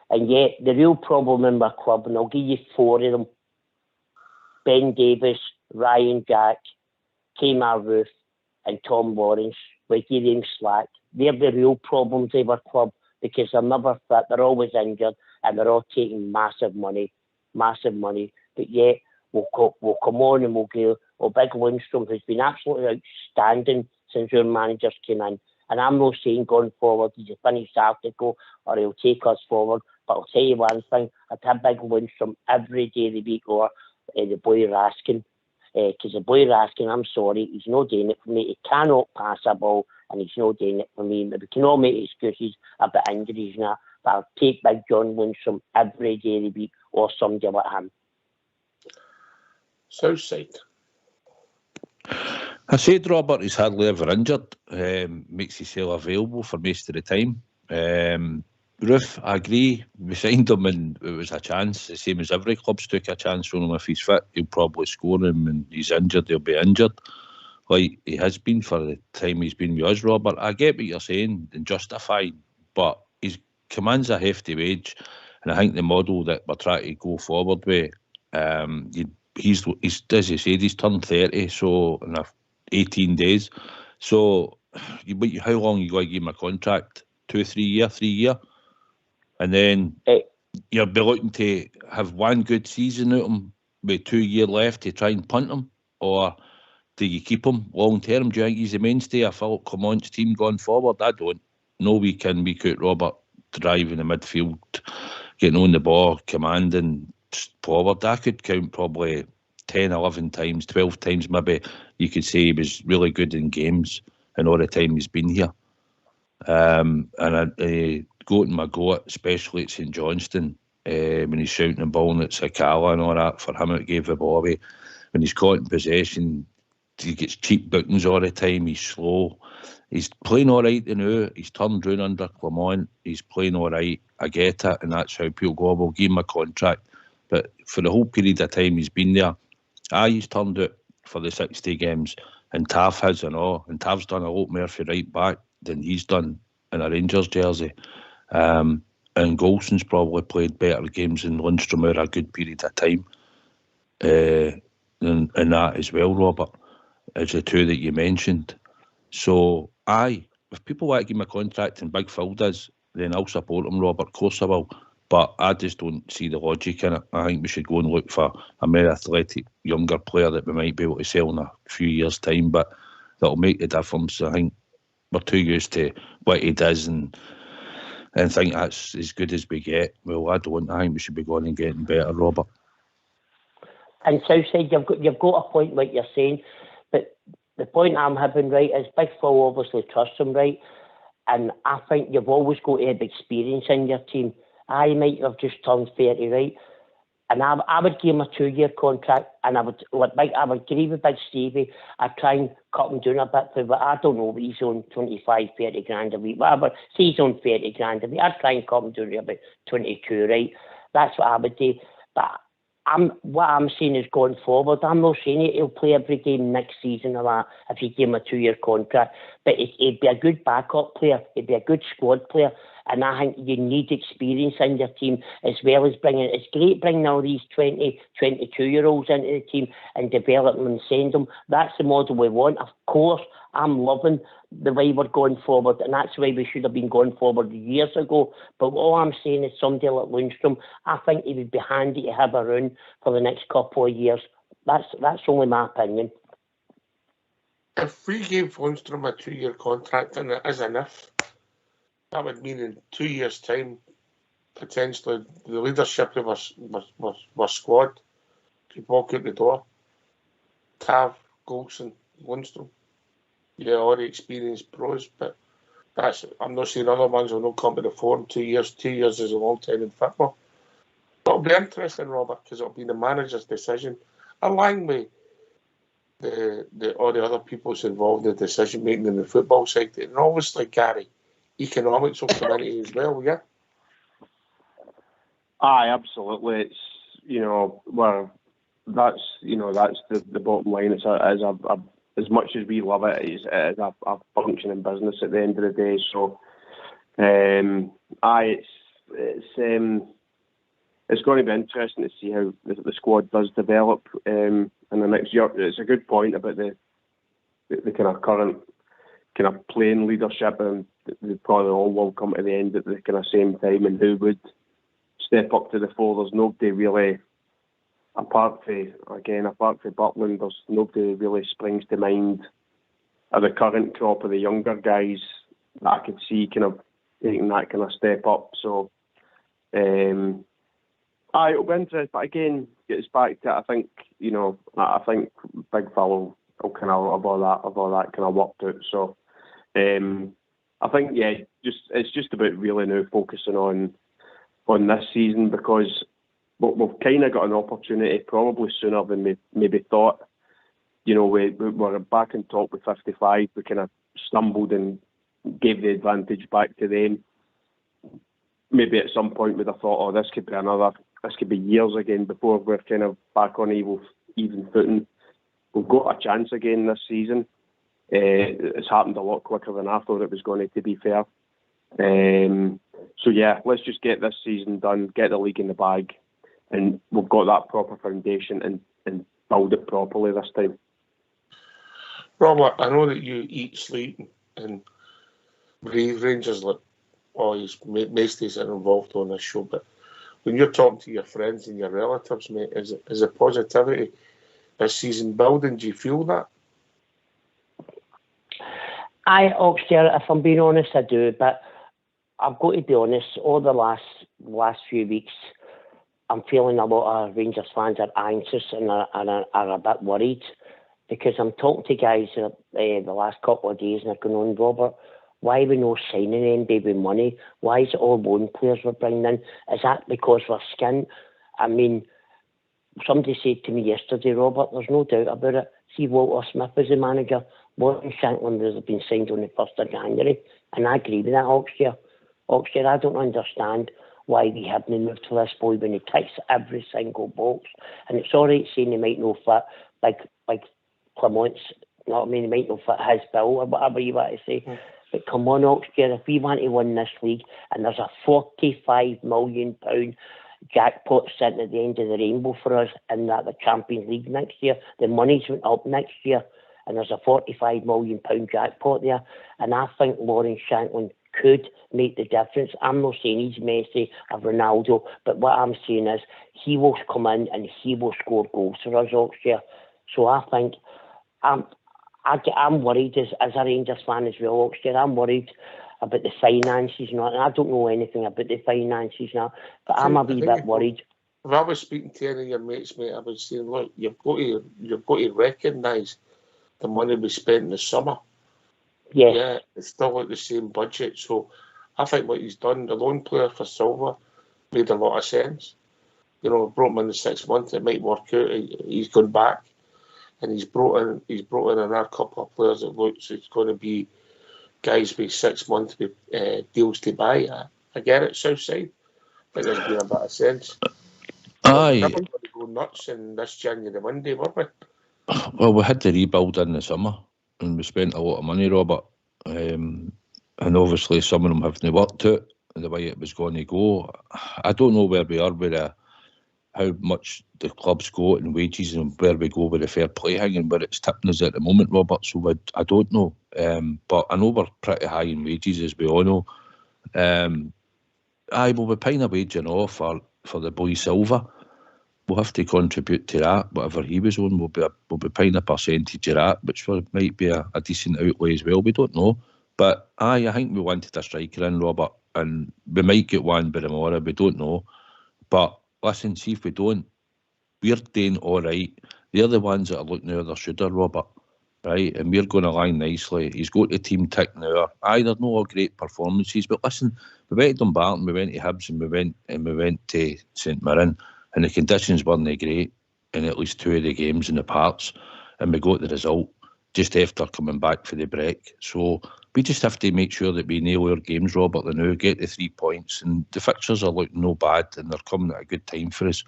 And yet, the real problem in my club, and I'll give you four of them, Ben Davis, Ryan Jack, Kmart Roof and Tom Lawrence, we give them slack. They're the real problems of our club because they're never fit, they're always injured, and they're all taking massive money. But yet, we'll come on and we'll go, oh, Big Lundstram has been absolutely outstanding since your managers came in. And I'm not saying going forward he's a finished article or he'll take us forward, but I'll tell you one thing, I'd have Big Lundstram every day of the week over the boy Raskin. Because the boy Raskin, I'm sorry, he's not doing it for me. He cannot pass a ball, and he's not doing it for me. We can all make excuses about injuries and that, but I'll take Big John Lundstram every day of the week or somebody like him. Southside. I said Robert is hardly ever injured, makes himself available for most of the time. Roof, I agree. We signed him and it was a chance, the same as every club's took a chance on him. If he's fit, he'll probably score him, and he's injured, he'll be injured. Like he has been for the time he's been with us, Robert. I get what you're saying and justifying, but he commands a hefty wage, and I think the model that we're trying to go forward with, he's as you said, he's turned 30, so in 18 days. So how long you got to give him a contract? 3 year? And then you'll be looking to have one good season out of him with 2 years left to try and punt him? Or do you keep him long term? Do you think he's the mainstay of Philip Clement's team going forward? I don't. No, we can out Robert driving the midfield, getting on the ball, commanding forward. I could count probably 10, 11 times, 12 times maybe. You could say he was really good in games and all the time he's been here. And go to my goat, especially at St Johnstone, when he's shouting the ball at Sakala and all that, for him it gave the ball away. When he's caught in possession, he gets cheap bookings all the time, he's slow. He's playing all right now, he's turned round under Clement, he's playing all right, I get it, and that's how people go, we'll give him a contract. But for the whole period of time he's been there, he's turned out for the 60 games, and Taff has and all, and Taff's done a lot more for right back than he's done in a Rangers jersey. And Golson's probably played better games than Lundstram over a good period of time. And that as well, Robert, as the two that you mentioned. So, if people want to give him a contract and Big Phil does, then I'll support him, Robert, of course I will. But I just don't see the logic in it. I think we should go and look for a more athletic, younger player that we might be able to sell in a few years' time, but that'll make the difference. I think we're too used to what he does and think that's as good as we get. Well, I don't. I think we should be going and getting better, Robert. And Southside, you've got a point like you're saying, but the point I'm having, right, is Big Phil obviously trusts him, right? And I think you've always got to have experience in your team. I might have just turned 30, right? And I would give him a 2-year contract, and I would agree with Big Stevie. I'd try and cut him down a bit, but I don't know, he's on 25, 30 grand a week, whatever. Say he's on 30 grand a week, I'd try and cut him down to about 22, right? That's what I would do. But what I'm saying is going forward. I'm not saying he'll play every game next season or that if you give him a 2-year contract, but he'd be a good backup player. He'd be a good squad player, and I think you need experience in your team as well as bringing. It's great bringing all these 20, 22-year-olds into the team and develop them and send them. That's the model we want. Of course, I'm loving the way we're going forward, and that's the way we should have been going forward years ago. But all I'm saying is somebody like Lundstram, I think he would be handy to have around for the next couple of years. That's only my opinion. If we gave Lundstram a 2-year contract, and it is an if, that would mean in 2 years' time, potentially the leadership of our squad could walk out the door. Cav, Goldson, Lundstram. Yeah, all the experienced pros, but I'm not saying other ones will not come to the fore in 2 years. 2 years is a long time in football. It'll be interesting, Robert, because it'll be the manager's decision, along with all the other people's involved in the decision making in the football side, and obviously, Gary, economics will come into it as well. Yeah. Aye, absolutely. It's that's the bottom line. It's as much as we love it, it's a functioning business at the end of the day. So, it's going to be interesting to see how the squad does develop in the next year. It's a good point about the kind of current kind of playing leadership, and they probably all will come to the end at the kind of same time, and who would step up to the fore. There's nobody really, apart from Butland, there's nobody really springs to mind of the current crop of the younger guys that I could see kind of taking that kind of step up. So, it'll be interesting. But again, gets back to, I think Big Phil will kind of have all that kind of worked out. So, I think it's just about really now focusing on this season, because we've kind of got an opportunity probably sooner than we maybe thought. We were back in top with 55. We kind of stumbled and gave the advantage back to them. Maybe at some point we'd have thought, this could be years again before we're kind of back on even footing. We've got a chance again this season. It's happened a lot quicker than I thought it was going to be fair. So yeah, let's just get this season done, get the league in the bag, and we've got that proper foundation and build it properly this time. Robert, I know that you eat, sleep, and breathe Rangers like always. Maesties are involved on this show, but when you're talking to your friends and your relatives, mate, is a positivity this season building? Do you feel that? Oxford, if I'm being honest, I do, but I've got to be honest, all the last few weeks, I'm feeling a lot of Rangers fans are anxious and are a bit worried, because I'm talking to guys the last couple of days and they're going on, Robert, why are we not signing anybody with money? Why is it all loan players we're bringing in? Is that because we're skint? I mean, somebody said to me yesterday, Robert, there's no doubt about it. See, Walter Smith is the manager. Warren Shankland has been signed on the 1st of January. And I agree with that, Oxford. Oxford, I don't understand why we haven't moved to this boy when he ticks every single box. And it's all right saying he might not fit, like Clement's, you know what I mean, he might not fit his bill or whatever you want to say. Mm. But come on, Oxford, if we want to win this league and there's a £45 million jackpot sitting at the end of the rainbow for us in the Champions League next year, the money's went up next year, and there's a £45 million jackpot there, and I think Lawrence Shankland could make the difference. I'm not saying he's Messi or Ronaldo, but what I'm saying is he will come in and he will score goals for us, Oxford. So I think I'm worried as a Rangers fan as well, Oxford. I'm worried about the finances now, and I don't know anything about the finances now, but I'm a wee bit worried. If I was speaking to any of your mates, mate, I would say, look, you've got to recognise the money we spent in the summer. Yes. Yeah, it's still at the same budget. So I think what he's done, the loan player for Silva, made a lot of sense. Brought him in the 6 months, it might work out. He's gone back, and he's brought in another couple of players that looks it's going to be guys with 6 months with deals to buy. I get it, Southside. I think there's been a bit of sense. Aye. Everybody going nuts in this January Monday, were we? Well, we had the rebuild in the summer and we spent a lot of money, Robert. And obviously some of them haven't worked out the way it was going to go. I don't know where we are with how much the club's got in wages and where we go with the fair play thing and where it's tipping us at the moment, Robert. So I don't know. But I know we're pretty high in wages, as we all know. We'll be paying a wage and off for the boy Silva. We'll have to contribute to that. Whatever he was on, we'll be paying a percentage of that, which might be a decent outlay as well. We don't know. But I think we wanted a striker in, Robert, and we might get one by tomorrow. We don't know. But listen, see if we don't, we're doing all right. They're the ones that are looking over their shoulder, Robert, right? And we're going along nicely. He's got the team tick now. They're not all great performances, but listen, we went to Dumbarton, we went to Hibs, and we went to St Mirren, and the conditions weren't great in at least 2 of the games in the parts, and we got the result just after coming back for the break. So we just have to make sure that we nail our games, Robert, and now get the 3 points. And the fixtures are looking no bad, and they're coming at a good time for us.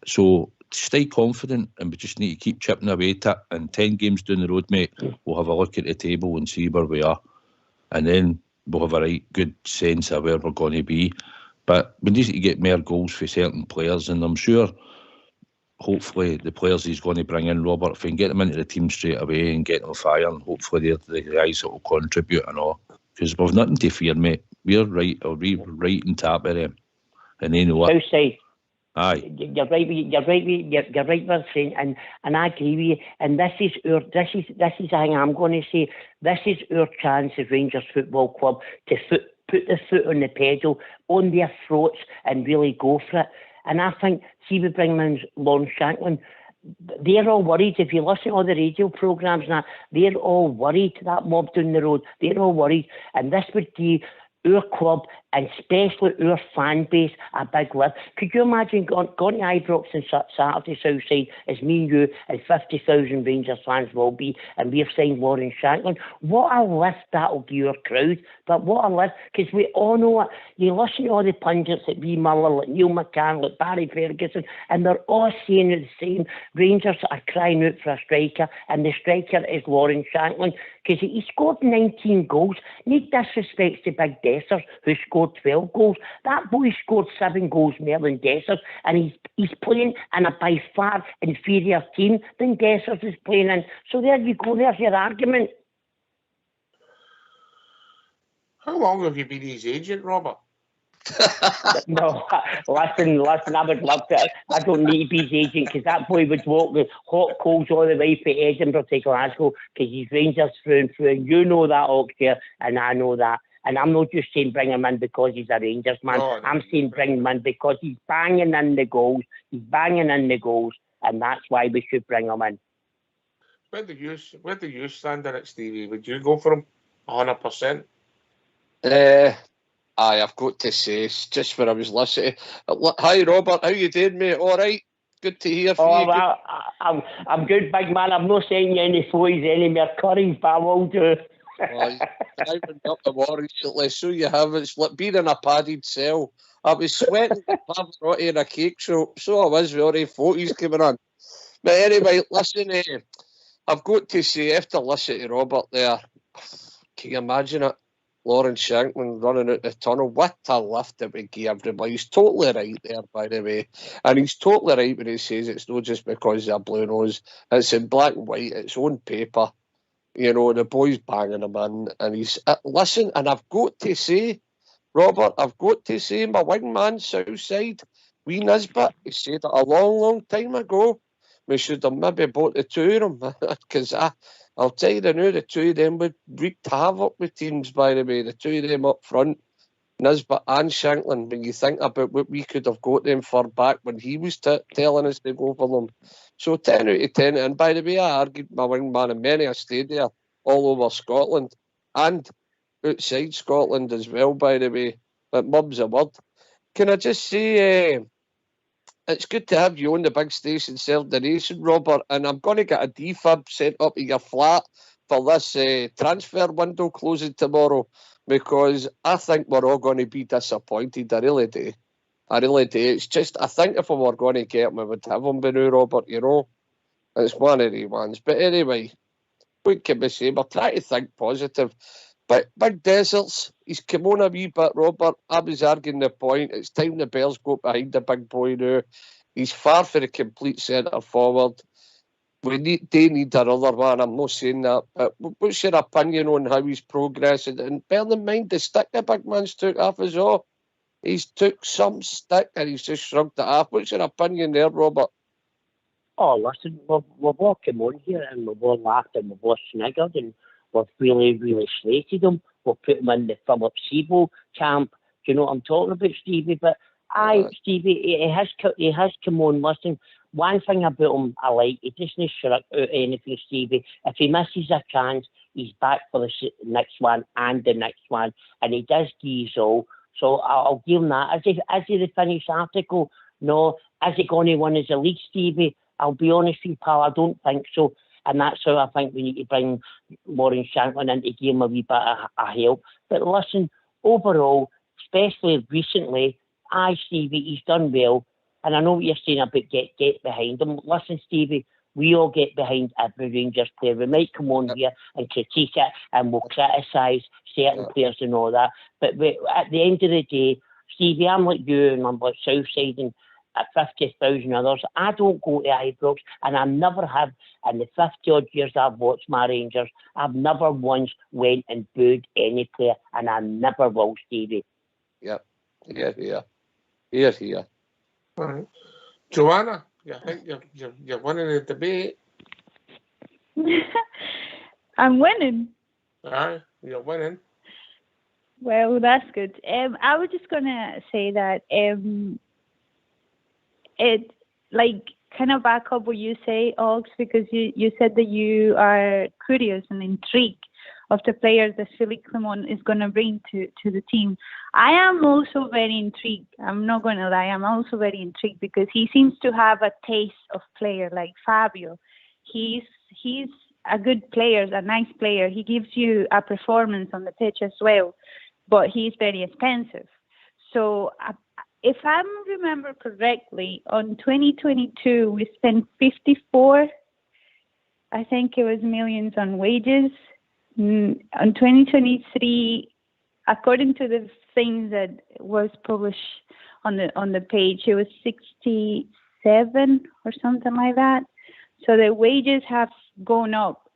So stay confident, and we just need to keep chipping away at it. And 10 games down the road, mate, we'll have a look at the table and see where we are. And then we'll have a right good sense of where we're going to be. But we need to get more goals for certain players, and I'm sure hopefully the players he's going to bring in, Robert, if we can get them into the team straight away and get them firing, hopefully they're the guys that will contribute and all. Because we've nothing to fear, mate. We're right in tap of them. And they know it. Outside. Aye. You're right with saying, and I agree with you. And this is the thing I'm going to say. This is our chance as Rangers Football Club to put the foot on the pedal, on their throats, and really go for it. And I think, see, we bring in Lawrence Shanklin, they're all worried. If you listen to all the radio programmes now, they're all worried, that mob down the road. They're all worried. And this would give our club, and especially our fan base, a big lift. Could you imagine going to Ibrox on Saturday, Southside, as me and you and 50,000 Rangers fans will be, and we've signed Lawrence Shanklin? What a lift that'll give our crowd. But what a lift, because we all know it. You listen to all the pundits like B. Muller, like Neil McCann, like Barry Ferguson, and they're all saying the same. Rangers are crying out for a striker, and the striker is Lawrence Shanklin, because he scored 19 goals. No disrespect to Big Dessers, who scored 12 goals. That boy scored 7 goals more than Dessers, and he's playing in a by far inferior team than Dessers is playing in. So there you go, there's your argument. How long have you been his agent, Robert? No, listen, I would love to. I don't need to be his agent, because that boy would walk with hot coals all the way from Edinburgh to Glasgow, because he's Rangers through and through. You know that, Oxford, and I know that. And I'm not just saying bring him in because he's a Rangers man. No. I'm saying bring him in because he's banging in the goals. He's banging in the goals, and that's why we should bring him in. Where do you stand in it, Stevie? Would you go for him 100%? I've got to say, it's just where I was listening. Hi, Robert. How you doing, mate? All right? Good to hear from you. Well, I'm good, big man. I'm not saying you any foys, any more curries, but I will do. You've been up the war recently, so you have. It's like being in a padded cell. I was sweating Pavarotti in a cake shop, so I was with all the photos coming on. But anyway, listen, I've got to say, after listening to Robert there, can you imagine it? Lawrence Shanklin running out the tunnel. What a lift it would give everybody. He's totally right there, by the way. And he's totally right when he says it's not just because of a blue nose. It's in black and white. It's on paper. You know, the boy's banging him in. And he's... listen, and I've got to say, Robert, I've got to say, my wingman, Southside, wee Nisbet, he said it a long, long time ago. We should have maybe bought the two of them. Because I'll tell you now, the two of them would wreak havoc with teams, by the way. The two of them up front, Nisbet and Shanklin, when you think about what we could have got them for back when he was telling us to go for them. So 10 out of 10. And by the way, I argued my wingman in many a stadium all over Scotland and outside Scotland as well, by the way. But mum's a word. Can I just say... it's good to have you on the big station, Serve the Nation, Robert, and I'm going to get a defib sent up in your flat for this transfer window closing tomorrow, because I think we're all going to be disappointed. I really do. I really do. It's just, I think if we were going to get him, we would have him by now, Robert, you know. It's one of the ones. But anyway, what can we say? We're trying to think positive. But Big Deserts, he's come on a wee bit, Robert. I was arguing the point. It's time the Bears go behind the big boy now. He's far for a complete centre forward. They need another one. I'm not saying that. But what's your opinion on how he's progressing? And bear in mind, the stick the big man's took off as well. He's took some stick and he's just shrugged it off. What's your opinion there, Robert? Oh, listen, we've all come on here and we've all laughed and we've all sniggered and we've really, really slated him. We'll put him in the Philip Sebo camp. Do you know what I'm talking about, Stevie? But Stevie, he has come on. Listen, one thing about him I like, he doesn't shirk out anything, Stevie. If he misses a chance, he's back for the next one and the next one, and he does these all. So I'll give him that. Is he the finished article? No. Is he going to win as a league, Stevie? I'll be honest with you, pal, I don't think so. And that's how I think we need to bring Warren Shanklin in to give him a wee bit of help. But listen, overall, especially recently, Stevie, he's done well. And I know what you're saying about get behind him. Listen, Stevie, we all get behind every Rangers player. We might come on here and critique it and we'll criticise certain players and all that. But at the end of the day, Stevie, I'm like you and I'm like Southside and at 50,000 others. I don't go to Ibrox and I never have. In the 50-odd years I've watched my Rangers, I've never once went and booed any player, and I never will, Stevie. Yep. Here. All right. Joanna, I think you're winning the debate. I'm winning. Aye, you're winning. Well, that's good. I was just gonna say that it kind of back up what you say, Ox, because you said that you are curious and intrigued of the players that Philippe Clement is going to bring to the team. I am also very intrigued. I'm not going to lie. I'm also very intrigued because he seems to have a taste of player like Fabio. He's a good player, a nice player. He gives you a performance on the pitch as well, but he's very expensive. So if I remember correctly, on 2022, we spent 54, I think it was millions on wages. On 2023, according to the things that was published on the page, it was 67 or something like that. So the wages have gone up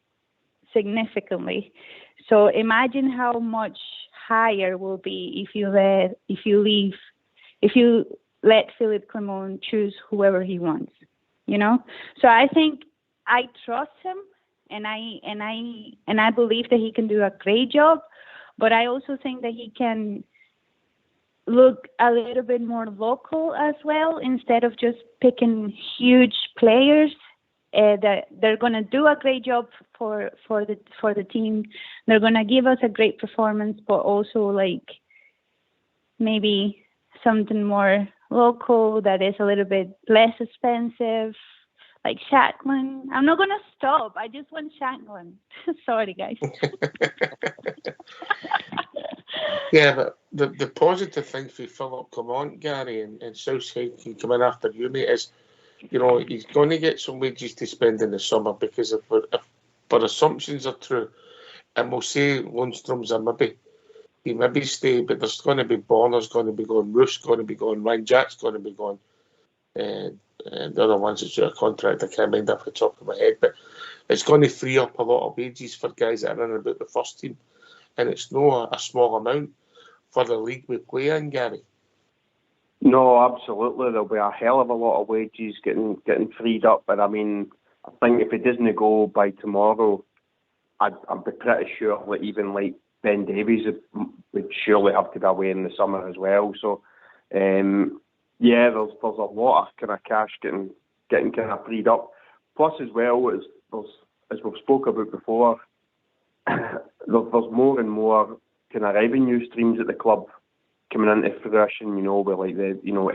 significantly. So imagine how much higher will be if you let Philippe Clement choose whoever he wants, you know. So I think I trust him, and I believe that he can do a great job. But I also think that he can look a little bit more local as well, instead of just picking huge players. That they're going to do a great job for the team. They're going to give us a great performance, but also maybe something more local that is a little bit less expensive, like Shanklin. I'm not going to stop. I just want Shanklin. Sorry, guys. Yeah, but the positive thing for Philip Clement, Gary, and Southside can come in after you, mate, is, you know, he's going to get some wages to spend in the summer, because if our assumptions are true, and we'll say Lundstram's a maybe, he maybe stay, but there's going to be Bonner's going to be going, Roof's going to be going, Ryan Jack's going to be going, and the other ones that's out of contract, I can't mind off the top of my head, but it's going to free up a lot of wages for guys that are in about the first team, and it's not a small amount for the league we play in, Gary. No, absolutely. There'll be a hell of a lot of wages getting freed up. But I mean, I think if it doesn't go by tomorrow, I'd be pretty sure that even like Ben Davies would surely have to be away in the summer as well. So, yeah, there's a lot of kind of cash getting kind of freed up. Plus, as well, as we've spoke about before, there's more and more kind of revenue streams at the club coming into fruition, you know, with like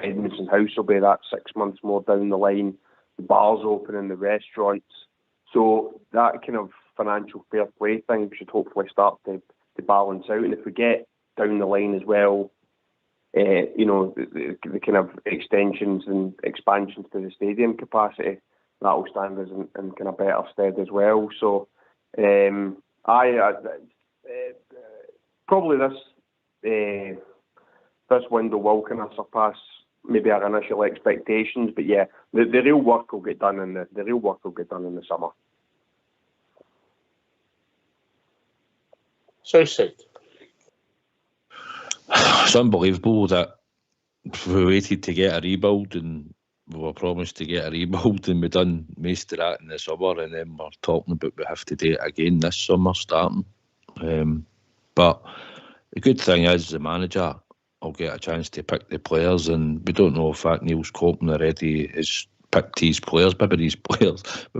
Edmondson House will be that 6 months more down the line, the bars opening, the restaurants. So that kind of financial fair play thing should hopefully start to balance out. And if we get down the line as well, you know, the kind of extensions and expansions to the stadium capacity, that'll stand us in kind of better stead as well. So, probably this window will kind of surpass maybe our initial expectations, but yeah, the real work will get done in the summer. Southside. It's unbelievable that we waited to get a rebuild, and we were promised to get a rebuild, and we done most of that in the summer, and then we're talking about we have to do it again this summer starting. But the good thing is the manager will get a chance to pick the players, and we don't know if that Niels Coulton already has picked his players. Maybe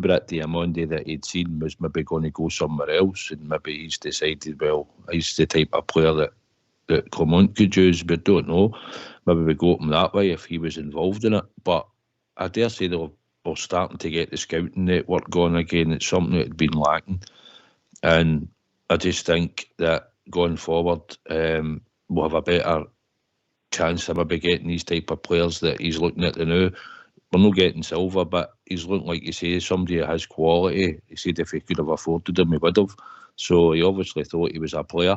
that Diamondi that he'd seen was maybe going to go somewhere else, and maybe he's decided, well, he's the type of player that Clement could use. We don't know. Maybe we go him that way if he was involved in it. But I dare say we're starting to get the scouting network going again. It's something that had been lacking, and I just think that going forward, we'll have a better chance of maybe getting these type of players that he's looking at now. We're not getting Silva, but he's looking, like you say, somebody that has quality. He said if he could have afforded him, he would have. So he obviously thought he was a player.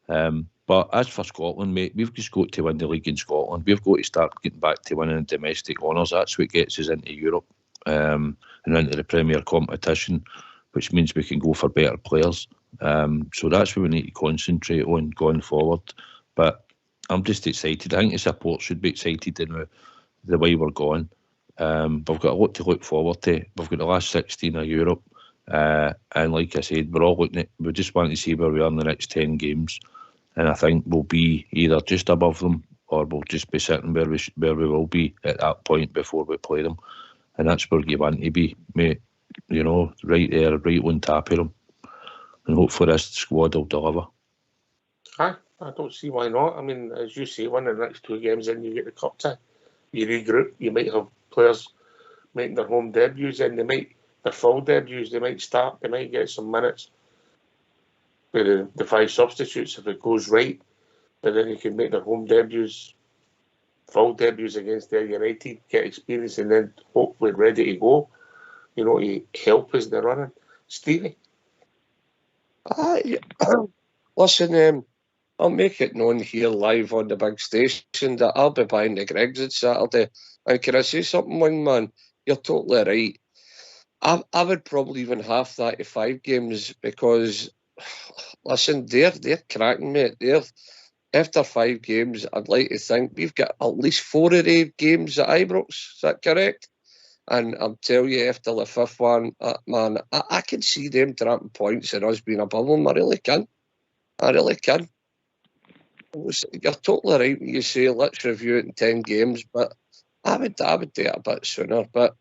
But as for Scotland, mate, we've just got to win the league in Scotland. We've got to start getting back to winning domestic honours. That's what gets us into Europe and into the Premier competition, which means we can go for better players. So that's what we need to concentrate on going forward. But I'm just excited. I think the support should be excited in the way we're going. We've got a lot to look forward to. We've got the last 16 of Europe. And like I said, we're all looking at, we just want to see where we are in the next 10 games. And I think we'll be either just above them or we'll just be sitting where we will be at that point before we play them. And that's where you want to be, mate. You know, right there, right on top of them. And hopefully this squad will deliver. I don't see why not. I mean, as you say, one of the next 2 games in, you get the cup tie. You regroup. You might have players making their home debuts, and their full debuts. They might start. They might get some minutes with the 5 substitutes if it goes right. But then you can make their home debuts, full debuts against their United, get experience, and then hopefully ready to go. You know, to help us in the running. Stevie? Listen, I'll make it known here live on the big station that I'll be buying the Greggs on Saturday. And can I say something, wing man? You're totally right. I would probably even half that to 5 games because, listen, they're cracking, mate. After 5 games, I'd like to think we've got at least 4 of the games at Ibrox. Is that correct? And I'll tell you, after the 5th one, man, I can see them dropping points and us being above them. I really can. You're totally right when you say let's review it in 10 games, but I would do it a bit sooner. But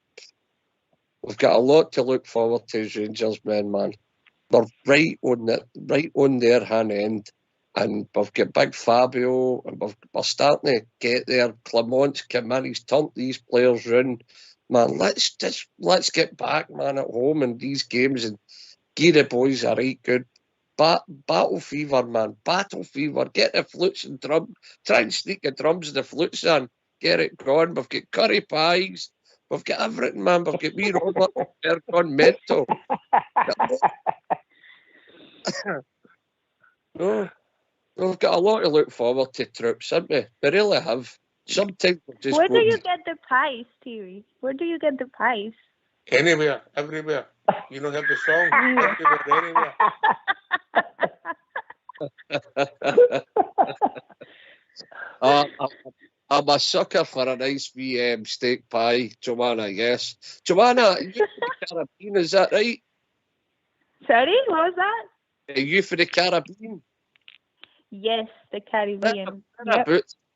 we've got a lot to look forward to as Rangers men, man. We're right on their hand end, and we've got big Fabio, and we're starting to get there. Clement's come in, he's turned these players round. Man, let's get back, man, at home in these games and give the boys a right good battle fever, man. Battle fever. Get the flutes and drums. Try and sneak the drums and the flutes in. Get it going. We've got curry pies. We've got everything, man. We've got me, Robert. They're gone mental. No, we've got a lot to look forward to, troops, haven't we? We really have. Sometimes we'll just Where do you get the pies, Stevie? Where do you get the pies? Anywhere, everywhere. You don't have the song. Everywhere, anywhere. I'm a sucker for a nice wee steak pie, Joanna, yes. Joanna, are you for the Caribbean, is that right? Sorry, what was that? Are you for the Caribbean? Yes, the Caribbean.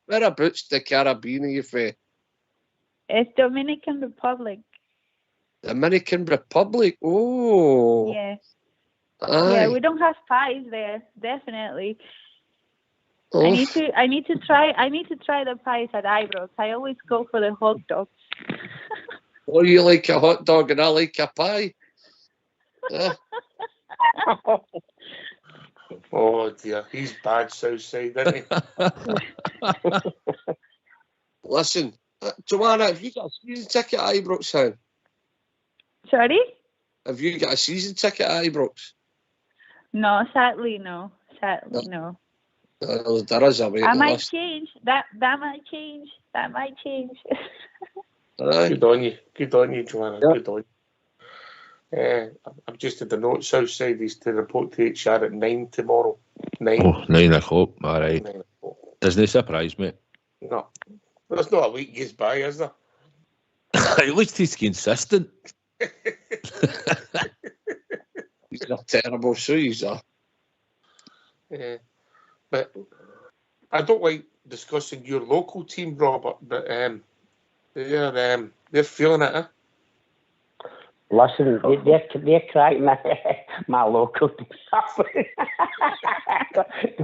Whereabouts the Caribbean are you for? It's Dominican Republic. Dominican Republic? Oh. Yes. Aye. Yeah, we don't have pies there, definitely. Oh. I need to try the pies at Ibrox. I always go for the hot dogs. Oh, you like a hot dog and I like a pie? Oh dear, he's bad Southside, isn't he? Listen, Joanna, have you got a season ticket at Ibrox, son? Sorry? Have you got a season ticket at Ibrox? No, sadly no. Sadly no. There is a waiting That might list. change. That might change. That might change. Good on you, Joanna. Yeah. Good on you. I've just had the note. Southside is to report to HR at 9 tomorrow. 9. Oh, 9 o'clock. All right. 9 o'clock. Doesn't surprise me. No, there's not a week goes by, is there? At least he's consistent. These are terrible shoes, But I don't like discussing your local team, Robert. But they're feeling it. Eh? Listen, they're cracking my local team.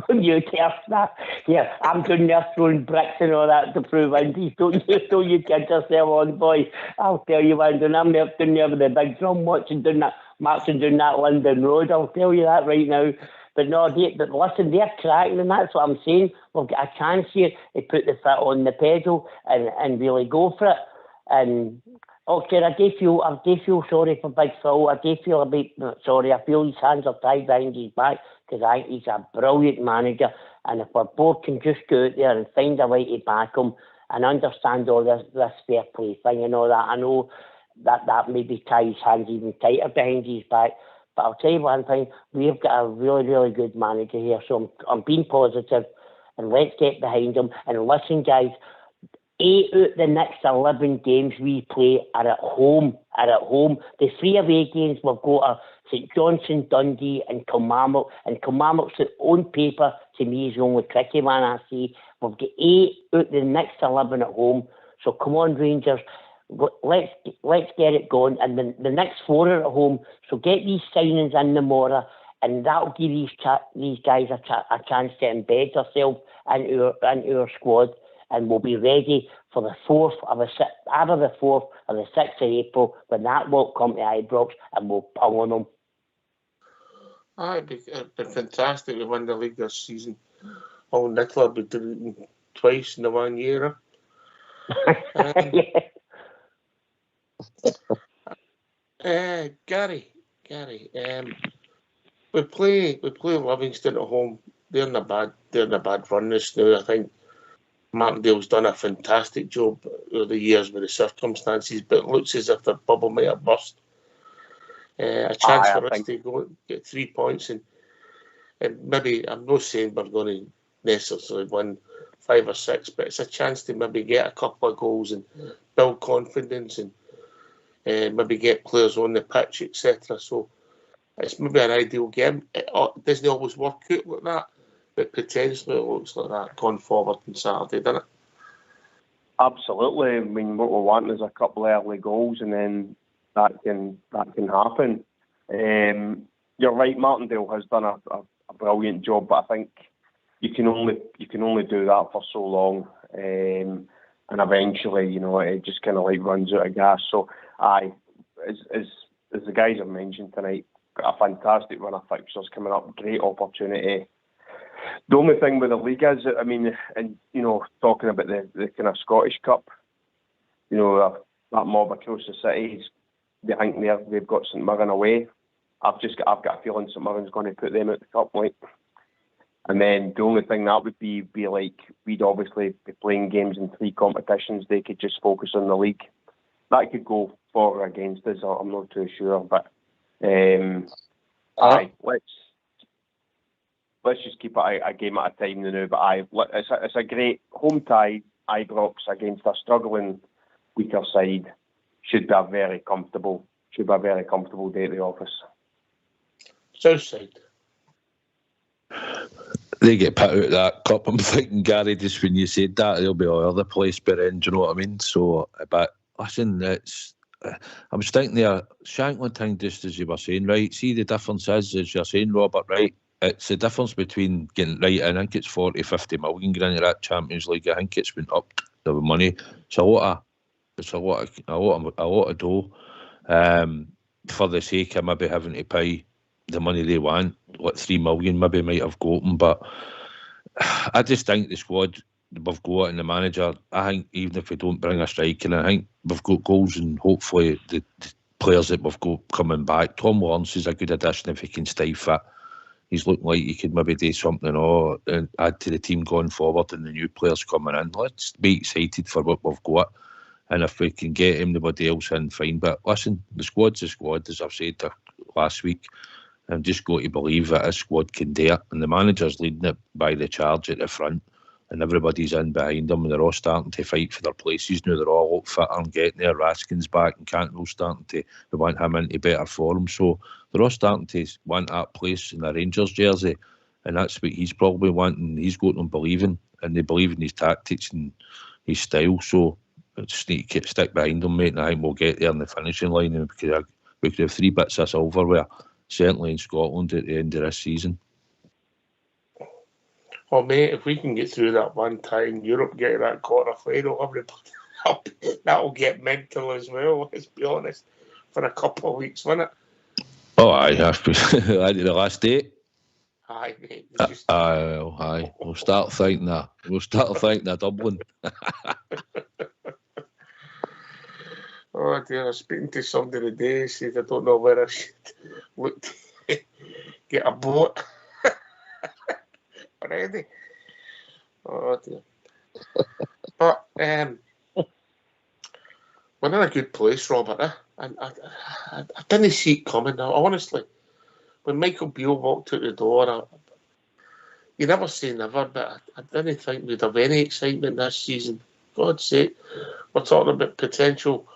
Don't you tell that? Yeah, I'm doing there throwing bricks and all that to prove Indies. Don't you get yourself on, boy. I'll tell you what I'm doing. I'm there down there with the big drum marching down that London Road. I'll tell you that right now. But no, but listen, they're cracking, and that's what I'm saying. We've got a chance here to put the foot on the pedal and really go for it. And okay, I do feel sorry for Big Phil. I feel his hands are tied behind his back because I think he's a brilliant manager. And if our board can just go out there and find a way to back him and understand all this fair play thing and all that, I know that maybe tie his hands even tighter behind his back. But I'll tell you one thing, we've got a really, really good manager here. So I'm being positive, and let's get behind him. And listen, guys, 8 out of the next 11 games we play are at home. The 3 away games we've got are St Johnstone, Dundee and Kilmarnock. And Kilmarnock's on paper, to me, is the only tricky one I see. We've got 8 out of the next 11 at home. So come on, Rangers. Let's get it going. And the next 4 are at home. So get these signings in the mortar, and that'll give these guys a chance to embed themselves into our squad. And we'll be ready for the 4th of the 6th, either the 4th or the 6th of April, when that will come to Ibrox, and we'll pull on them. It'd be fantastic to win the league this season. Oh, Nicola would do it twice in the 1 year. Gary, we play Livingston at home. They're in a bad run this now. I think Martindale's done a fantastic job over the years with the circumstances, but it looks as if their bubble might have burst. A chance for us to go get 3 points, and maybe, I'm not saying we're going to necessarily win 5 or 6, but it's a chance to maybe get a couple of goals and build confidence and maybe get players on the pitch, etc. So it's maybe an ideal game. It doesn't always work out like that, but potentially it looks like that going forward on Saturday, doesn't it? Absolutely. I mean, what we're wanting is a couple of early goals, and then that can happen. You're right, Martindale has done a brilliant job, but I think you can only do that for so long, and eventually, it just kind of like runs out of gas. So, as the guys have mentioned tonight, got a fantastic run of fixtures coming up, great opportunity. The only thing with the league is, I mean, and talking about the kind of Scottish Cup, that mob across the cities, they think they've got St Mirren away. I've got a feeling St Mirren's going to put them out the cup, like. And then the only thing that would be like, we'd obviously be playing games in 3 competitions. They could just focus on the league. That could go for or against us. I'm not too sure, but let's just keep it a game at a time now. But it's a great home tie. Ibrox against a struggling weaker side should be a very comfortable day at the office. Southside. They get put out of that cup. I'm thinking, Gary, just when you said that, they'll be all over the place by then, do you know what I mean? So, but listen, I was thinking there, Shankland thing, just as you were saying, right? See, the difference is, as you're saying, Robert, right? It's the difference between getting right in. I think it's 40-50 million going into that Champions League. I think it's been up the money. It's a lot of dough. For the sake of maybe having to pay the money they want, like 3 million maybe might have got them, but I just think the squad we've got and the manager, I think even if we don't bring a striker in, I think we've got goals, and hopefully the players that we've got coming back. Tom Lawrence is a good addition if he can stay fit. He's looking like he could maybe do something or add to the team going forward, and the new players coming in. Let's be excited for what we've got, and if we can get anybody else in, fine. But listen, the squad's the squad, as I've said last week. I've just got to believe that this squad can do it, and the manager's leading it by the charge at the front, and everybody's in behind them, and they're all starting to fight for their places now. They're all up fitter and getting there. Raskin's back, and Cantwell's starting to want him into better form, so they're all starting to want that place in the Rangers jersey, and that's what he's probably wanting. He's got them believing, and they believe in his tactics and his style, so I just need to stick behind them, mate, and I think we'll get there in the finishing line, and we could have 3 bits of silverware, certainly in Scotland at the end of this season. Well, mate, if we can get through that one time, Europe get to that quarter final, everybody, that'll get mental as well, let's be honest, for a couple of weeks, won't it? Oh, aye, that's the last day. Aye, mate. Aye. We'll start thinking that. Dublin. Oh dear, I was speaking to somebody today, said I don't know where I should look to get a boat. Already. Oh dear. But we're in a good place, Robert. I didn't see it coming. Now, honestly, when Michael Beale walked out the door, you never say never, but I didn't think we'd have any excitement this season. God's sake, we're talking about potential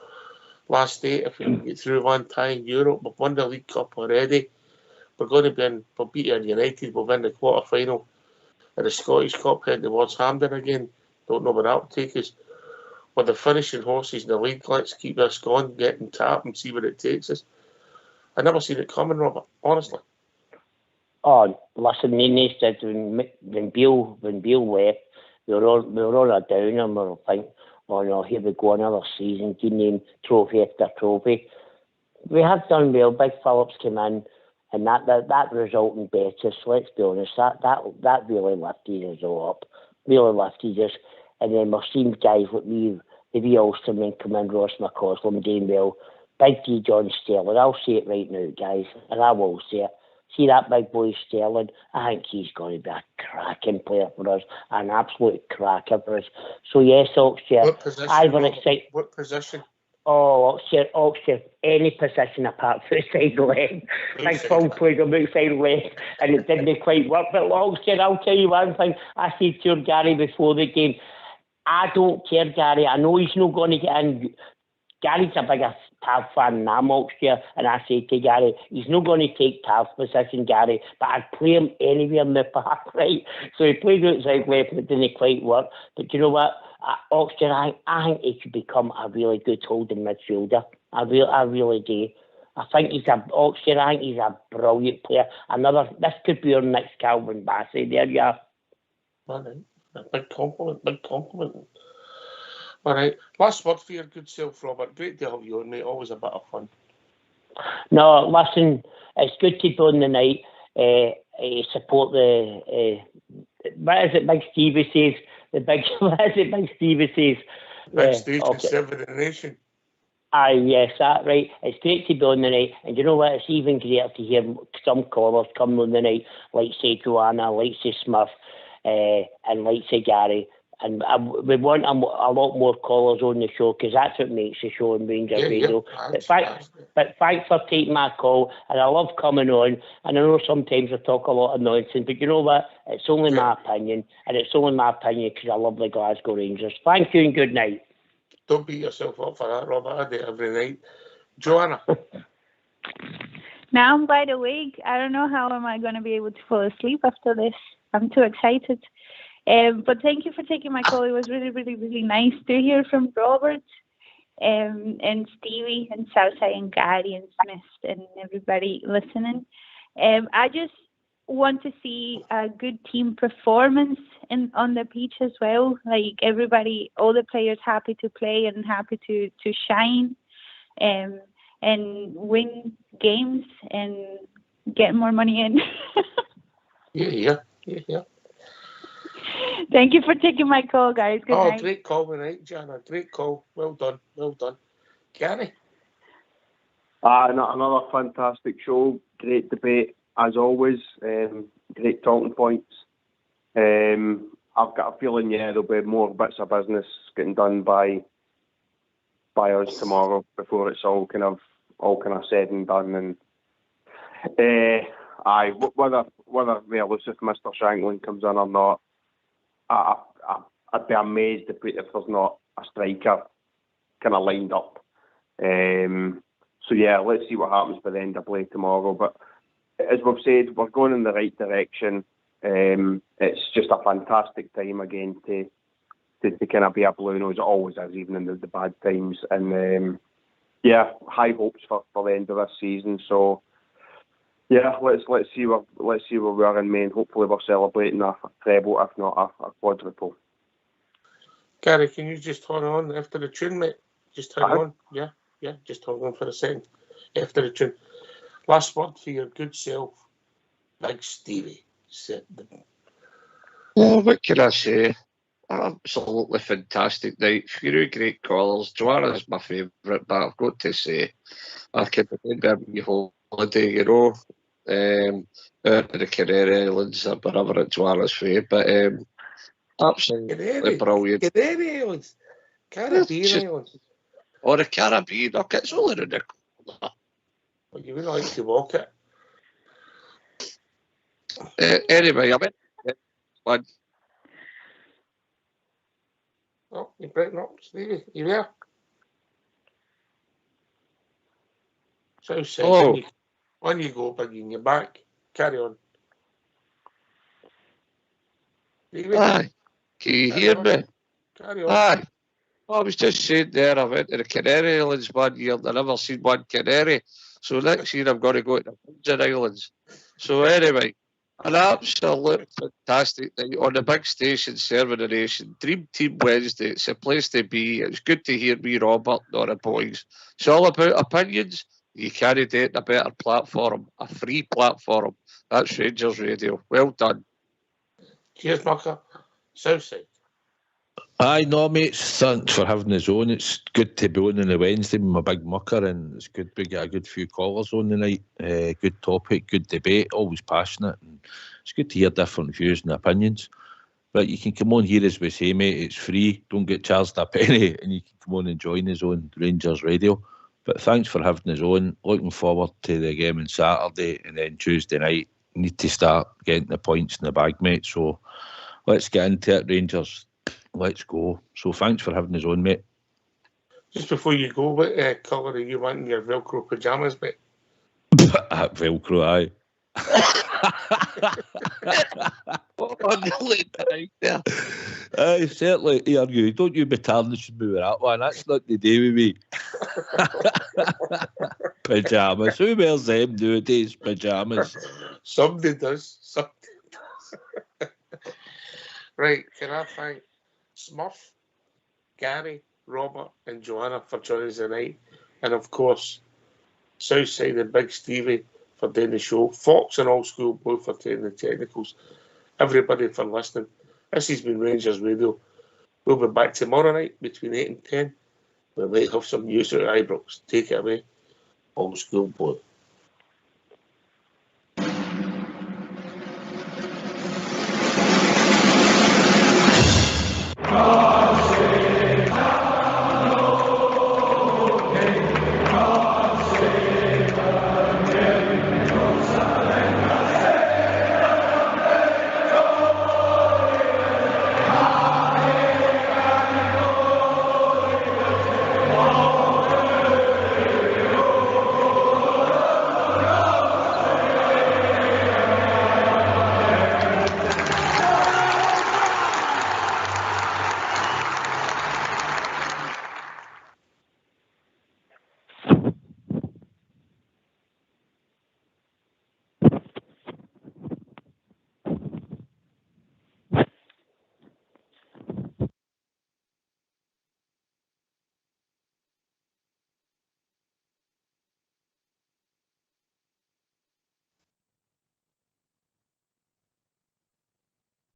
last 8 if we can get through one tie in Europe. We've won the League Cup already. We're going to be we'll beat United. We'll win the quarter final of the Scottish Cup, heading towards Hampden again. Don't know where that will take us. We're the finishing horses in the league. Let's keep this going, get in tap and see where it takes us. I never seen it coming, Robert, honestly. Oh, listen, they said when Beale left, we were on a downer, and we were thinking, oh no, here we go, another season, name trophy after trophy. We have done well. Big Phillips came in, and that result in Betis, let's be honest, that really lifted us all up. Really lifted us. And then we've seen guys like me, the wee Ulsterman come in, Ross McCausland doing well. Big D John Sterling, I'll say it right now, guys, and I will say it. See that big boy Sterling? I think he's going to be a cracking player for us, an absolute cracker for us. So yes, Oxford. What position? What position? Oh, Oxford, any position apart from side leg. Big Phil played on outside leg, and it didn't quite work. But Oxford, I'll tell you one thing. I said to Gary before the game, I don't care, Gary. I know he's not going to get in. Gary's a bigger Tav fan than I'm Oxford, and I say to Gary, he's not going to take Tav's position, Gary, but I'd play him anywhere in the park, right? So he played outside left, and it didn't quite work. But you know what? Oxford, I think he could become a really good holding midfielder. I really do. I think he's a brilliant player. This could be our next Calvin Bassey. There you are. All right. A big compliment. All right. Last word for your good self, Robert. Great to have you on, mate. Always a bit of fun. No, listen, it's good to be on the night. Support the what is it Big Stevie says? Big Stevie says? Big Station 7 in the nation. Aye, yes, that's right. It's great to be on the night. And you know what? It's even greater to hear some callers come on the night, like say Joanna, like say Smurf, and like say Gary. And we want a lot more callers on the show, because that's what makes the show on Rangers Radio. But thanks for taking my call, and I love coming on. And I know sometimes I talk a lot of nonsense, but you know what? It's only my opinion, and it's only my opinion because I love the Glasgow Rangers. Thank you and good night. Don't beat yourself up for that, Robert. I do it every night. Joanna. Now I'm wide awake. I don't know how am I going to be able to fall asleep after this. I'm too excited. But thank you for taking my call. It was really, really, really nice to hear from Robert and Stevie and Southside and Gary and Smith and everybody listening. I just want to see a good team performance on the pitch as well. Like everybody, all the players happy to play and happy to shine and win games and getting more money in. Yeah. Thank you for taking my call, guys. Good night. Great call tonight, Jana. Great call. Well done. Gary? Another fantastic show. Great debate, as always. Great talking points. I've got a feeling, there'll be more bits of business getting done by us tomorrow before it's all kind of said and done. And whether the elusive Mr. Shanklin comes in or not, I'd be amazed if there's not a striker kind of lined up. So let's see what happens by the end of play tomorrow. But as we've said, we're going in the right direction. It's just a fantastic time again to kind of be a Blue Nose. It always is, even in the bad times. And high hopes for the end of this season. So let's see where we are in May, and hopefully we're celebrating a treble, if not a quadruple. Gary, can you just hold on after the tune, mate? Just hang on. Yeah, just hold on for a second. After the tune. Last word for your good self, Big Stevie. What can I say? Absolutely fantastic night. Few great callers. Joanna's my favourite, but I've got to say, I could remember my holiday, out to the Canary Islands or wherever at Joanna's favourite. But absolutely brilliant. Canary Islands? Caribbean Islands? Or the Caribbean. Okay, it's only in the corner. Well, you wouldn't like to walk it. Anyway, I mean, Oh, you're breaking up, Stevie. You there? So on you go, Biggie, and you're back. Carry on. Stevie? Aye. Can you hear me? Carry on. Aye. I was just saying there, I went to the Canary Islands one year. I never seen one canary. So next year I'm going to go to the Virgin Islands. So anyway, an absolute fantastic night on the big station serving the nation. Dream Team Wednesday. It's a place to be. It's good to hear me, Robert, not the boys. It's all about opinions. You can't do it in a better platform, a free platform. That's Rangers Radio. Well done. Cheers, Mucker. Southside. Aye, no, mates, thanks for having us on. It's good to be on the Wednesday with my big mucker, and it's good we get a good few callers on the night. Good topic, good debate, always passionate, and it's good to hear different views and opinions. But you can come on here, as we say, mate, it's free, don't get charged a penny, and you can come on and join us on Rangers Radio. But thanks for having us on. Looking forward to the game on Saturday, and then Tuesday night, need to start getting the points in the bag, mate. So let's get into it, Rangers. Let's go. So thanks for having us on, mate. Just before you go, what colour are you wanting your Velcro pyjamas, mate? Velcro, aye. Aye, certainly. Here you. Don't you be tarnishing me with that one. That's not the day with me. Pyjamas. Who wears them nowadays? Pyjamas. Somebody does. Right, can I thank Smurf, Gary, Robert and Joanna for joining us tonight, and of course Southside and Big Stevie for doing the show, Fox and Old School both for taking the technicals, everybody for listening. This has been Rangers Radio. We'll be back tomorrow night between 8 and 10. We might have some news at Ibrox. Take it away, Old School boy.